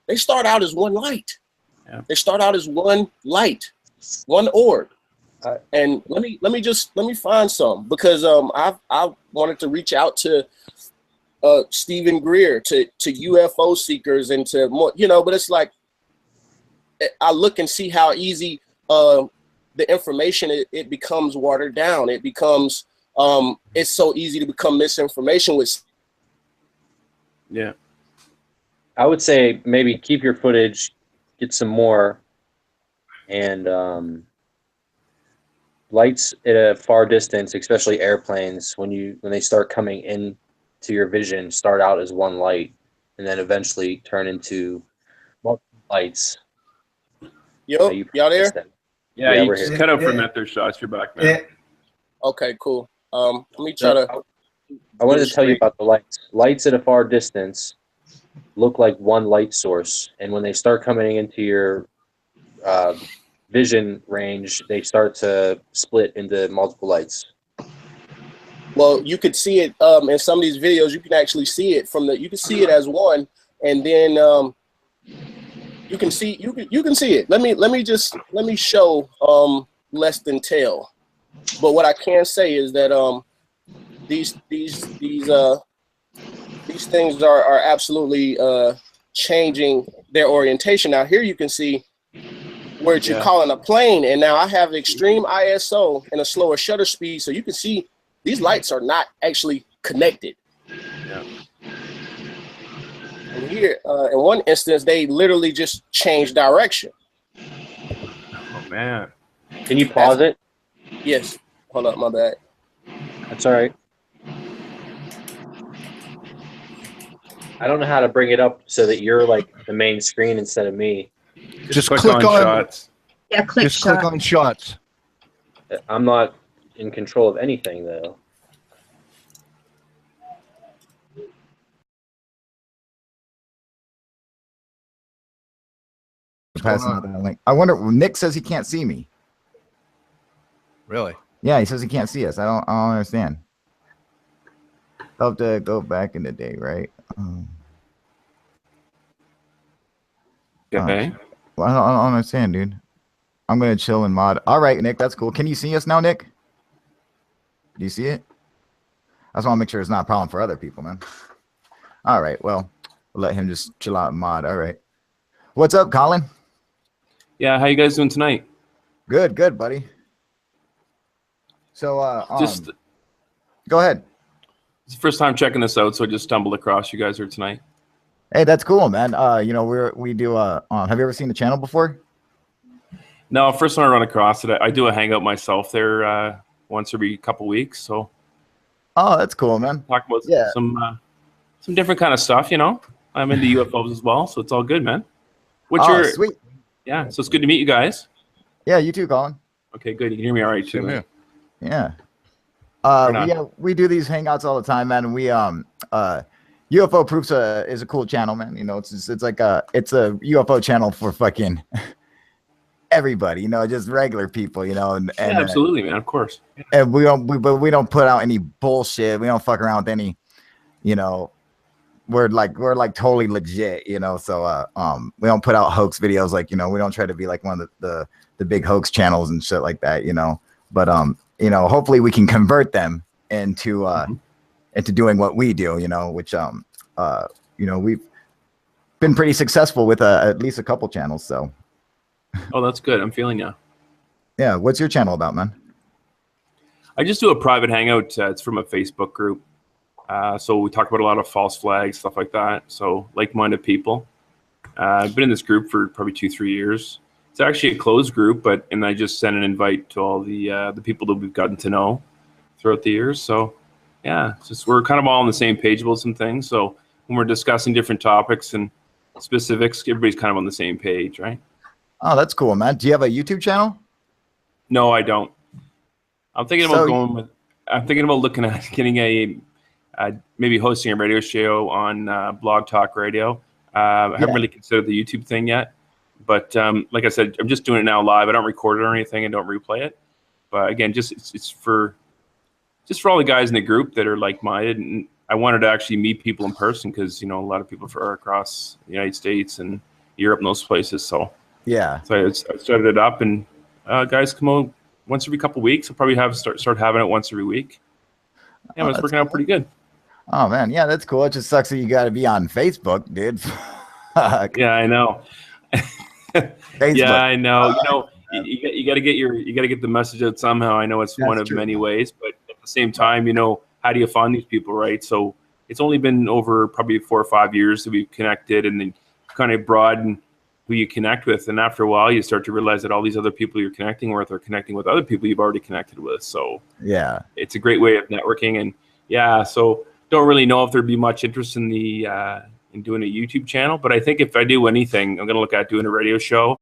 they start out as one light. Yeah. They start out as one light, one orb. And let me find some, because I wanted to reach out to Stephen Greer, to UFO seekers, and to more, but it's like I look and see how easy the information it becomes watered down. It becomes it's so easy to become misinformation with. Yeah, I would say maybe keep your footage, get some more, and lights at a far distance, especially airplanes, when they start coming in to your vision, start out as one light and then eventually turn into multiple lights. Yo, y'all there? Yeah, you just cut out for a minute there, Shots. You're back, man. Yeah. Okay, cool. Let me try to. I wanted to tell you about the lights. Lights at a far distance look like one light source, and when they start coming into your vision range, they start to split into multiple lights. Well, you could see it in some of these videos. You can actually see it you can see it as one, and then you can see it. Let me show less than tell. But what I can say is that these things are absolutely changing their orientation. Now here you can see where you're calling a plane, and now I have extreme ISO and a slower shutter speed, so you can see these lights are not actually connected. Yeah. And here, in one instance, they literally just changed direction. Oh man! Can you pause it? Yes. Hold up, my bad. That's all right. I don't know how to bring it up so that you're like the main screen instead of me. Just click on Shots. Yeah, click on Shots. I'm not in control of anything though. Passing out that link. I wonder. Nick says he can't see me. Really? Yeah, he says he can't see us. I don't understand. I'll have to go back in the day, right? Okay. Well, I don't understand, dude. I'm gonna chill and mod. All right, Nick, that's cool. Can you see us now, Nick? Do you see it? I just want to make sure it's not a problem for other people, man. All right, well, we'll let him just chill out and mod. All right. What's up, Colin? Yeah, how you guys doing tonight? Good, buddy. So, just go ahead. It's the first time checking this out, so I just stumbled across you guys here tonight. Hey, that's cool, man. We do. Have you ever seen the channel before? No, first time I run across it. I do a hangout myself there once every couple weeks. So. Oh, that's cool, man. Talk about some different kind of stuff, I'm into UFOs as well, so it's all good, man. Sweet. Yeah, so it's good to meet you guys. Yeah, you too, Colin. Okay, good. You can hear me all right too. Yeah. We do these hangouts all the time, man. And we UFO Proofs is a cool channel, man. It's like it's a UFO channel for fucking everybody, just regular people, and yeah, absolutely, man, of course. And we don't put out any bullshit. We don't fuck around with any, we're like totally legit, so we don't put out hoax videos, like, we don't try to be like one of the big hoax channels and shit like that, but hopefully we can convert them into doing what we do, which we've been pretty successful with at least a couple channels. So oh, that's good. I'm feeling you. Yeah, what's your channel about, man? I just do a private hangout. It's from a Facebook group. So we talk about a lot of false flags, stuff like that. So like-minded people. I've been in this group for probably 2-3 years. It's actually a closed group, and I just sent an invite to all the people that we've gotten to know throughout the years. So yeah, it's just we're kind of all on the same page about some things. So when we're discussing different topics and specifics, everybody's kind of on the same page, right? Oh, that's cool, man. Do you have a YouTube channel? No, I don't. I'm thinking about going with. I'm thinking about looking at getting a maybe hosting a radio show on Blog Talk Radio. I haven't really considered the YouTube thing yet. But like I said, I'm just doing it now live. I don't record it or anything and don't replay it. But again, it's for all the guys in the group that are like-minded. And I wanted to actually meet people in person because, you know, a lot of people are across the United States and Europe and those places. So yeah, so I started it up, and guys come out once every couple of weeks. I'll probably start having it once every week. Yeah, it's working out pretty good. Oh man, yeah, that's cool. It just sucks that you got to be on Facebook, dude. Yeah, I know. Yeah, I know. You got to get the message out somehow. I know it's one of many ways, but at the same time, you know, how do you find these people, right? So it's only been over probably 4 or 5 years that we've connected, and then kind of broaden who you connect with. And after a while, you start to realize that all these other people you're connecting with are connecting with other people you've already connected with. So yeah, it's a great way of networking. And yeah, so don't really know if there'd be much interest in the in doing a YouTube channel, but I think if I do anything, I'm gonna look at doing a radio show.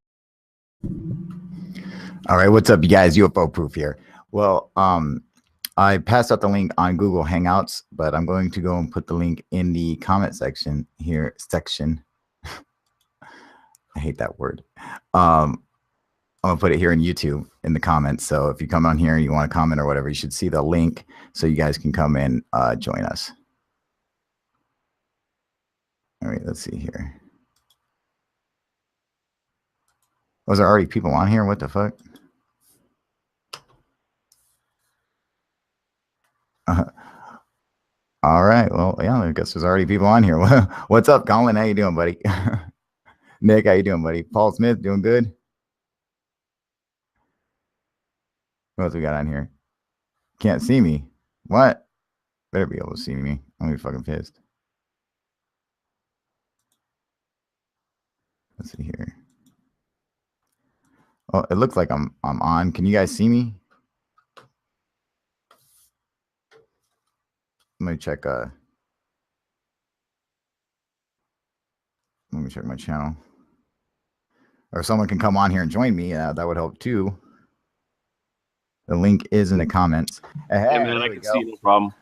All right, what's up, you guys? UFO Proof here. Well, I passed out the link on Google Hangouts, but I'm going to go and put the link in the comment section here. I hate that word. I'm gonna put it here in YouTube in the comments. So if you come on here and you want to comment or whatever, you should see the link so you guys can come in, join us. All right, let's see here. Was there already people on here? What the fuck? All right. Well, yeah, I guess there's already people on here. What's up, Colin? How you doing, buddy? Nick, how you doing, buddy? Paul Smith, doing good? What else we got on here? Can't see me. What? Better be able to see me. I'm gonna be fucking pissed. Let's see here. Oh, it looks like I'm on. Can you guys see me? Let me check let me check my channel. Or someone can come on here and join me. That would help too. The link is in the comments. Hey, yeah, man, I can see, no problem.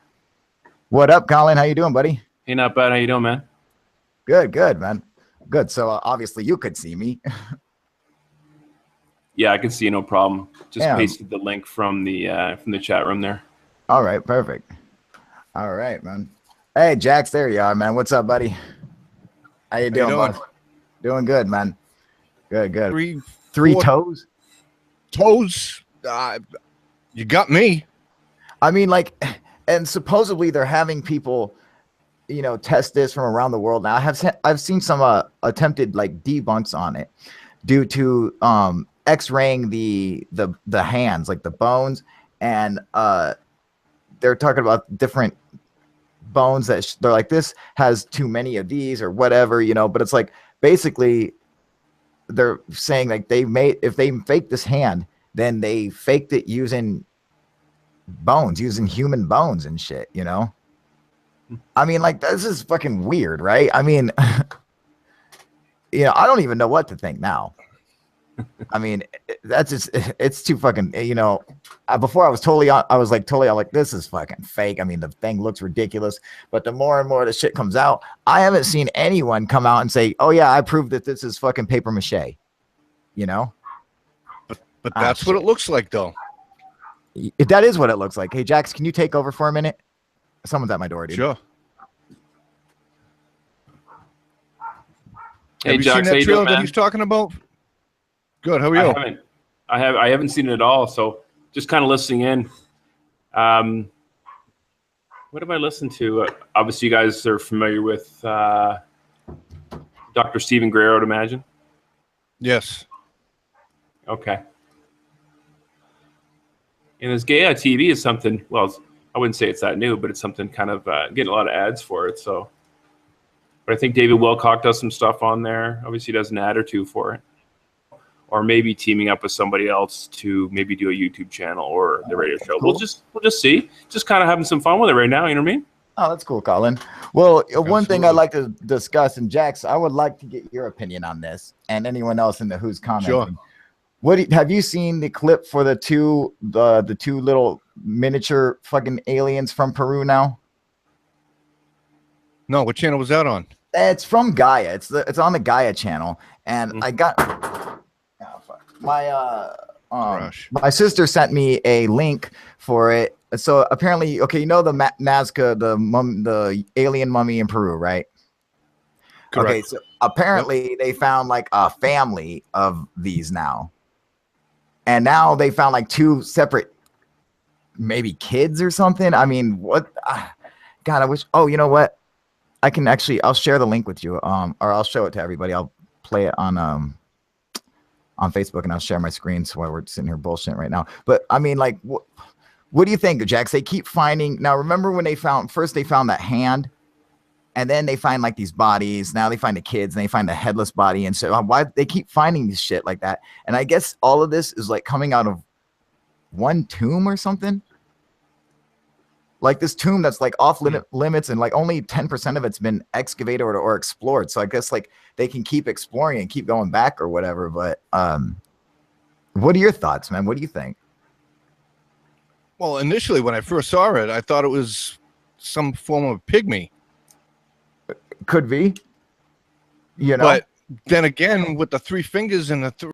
What up, Colin? How you doing, buddy? Hey, not bad. How you doing, man? Good, man. Good. So obviously you could see me. Yeah, I can see, no problem. Just pasted the link from the chat room there. All right, perfect. All right, man. Hey, Jax, there you are, man. What's up, buddy? How you doing, bud? Doing good, man. Good. Three toes? Toes? You got me. I mean, like, and supposedly they're having people, you know, test this from around the world. Now, I've seen some attempted like debunks on it due to X-raying the hands, like the bones, and they're talking about different bones that they're like, this has too many of these or whatever, you know. But it's like basically they're saying like if they fake this hand, then they faked it using bones, using human bones and shit, you know. I mean, like, this is fucking weird, right? I mean, you know, I don't even know what to think now. I mean, that's just, it's too fucking, you know, before I was like, this is fucking fake. I mean, the thing looks ridiculous, but the more and more the shit comes out, I haven't seen anyone come out and say, oh yeah, I proved that this is fucking paper mache, you know? But that's what it looks like, though. That is what it looks like. Hey, Jax, can you take over for a minute? Someone's at my door, dude. Sure. Hey, Have you Jax, seen that trailer that he's talking about? Good. How are you? I haven't seen it at all. So just kind of listening in. What have I listened to? Obviously, you guys are familiar with Dr. Stephen Greer, I would imagine. Yes. Okay. And this Gaia TV is something, well, I wouldn't say it's that new, but it's something kind of getting a lot of ads for it. So, but I think David Wilcock does some stuff on there. Obviously, he does an ad or two for it. or maybe teaming up with somebody else to maybe do a YouTube channel or the radio show. Cool. We'll just see. Just kind of having some fun with it right now. You know what I mean? Oh, that's cool, Colin. Well, one thing I'd Absolutely. like to discuss, and Jax, I would like to get your opinion on this, and anyone else in the who's commenting. Sure. Have you seen the clip for the two little miniature fucking aliens from Peru now? No, what channel was that on? It's from Gaia. It's on the Gaia channel, and I got my sister sent me a link for it. So apparently, okay, you know the Nazca, the alien mummy in Peru, right? Correct. Okay, so apparently they found like a family of these now. And now they found like two separate, maybe kids or something. I mean, what? God, I wish. Oh, you know what? I can actually. I'll share the link with you. Or I'll show it to everybody. I'll play it on Facebook, and I'll share my screen so while we're sitting here bullshitting right now. But I mean, like, what do you think, Jax? They keep finding. Now, remember when they found that hand, and then they find like these bodies. Now they find the kids, and they find the headless body, and so why they keep finding this shit like that? And I guess all of this is like coming out of one tomb or something. Like this tomb that's like off limits, and like only 10% of it's been excavated or explored. So I guess like they can keep exploring and keep going back or whatever. But what are your thoughts, man? What do you think? Well, initially when I first saw it, I thought it was some form of pygmy. Could be, you know. But then again, with the three fingers and the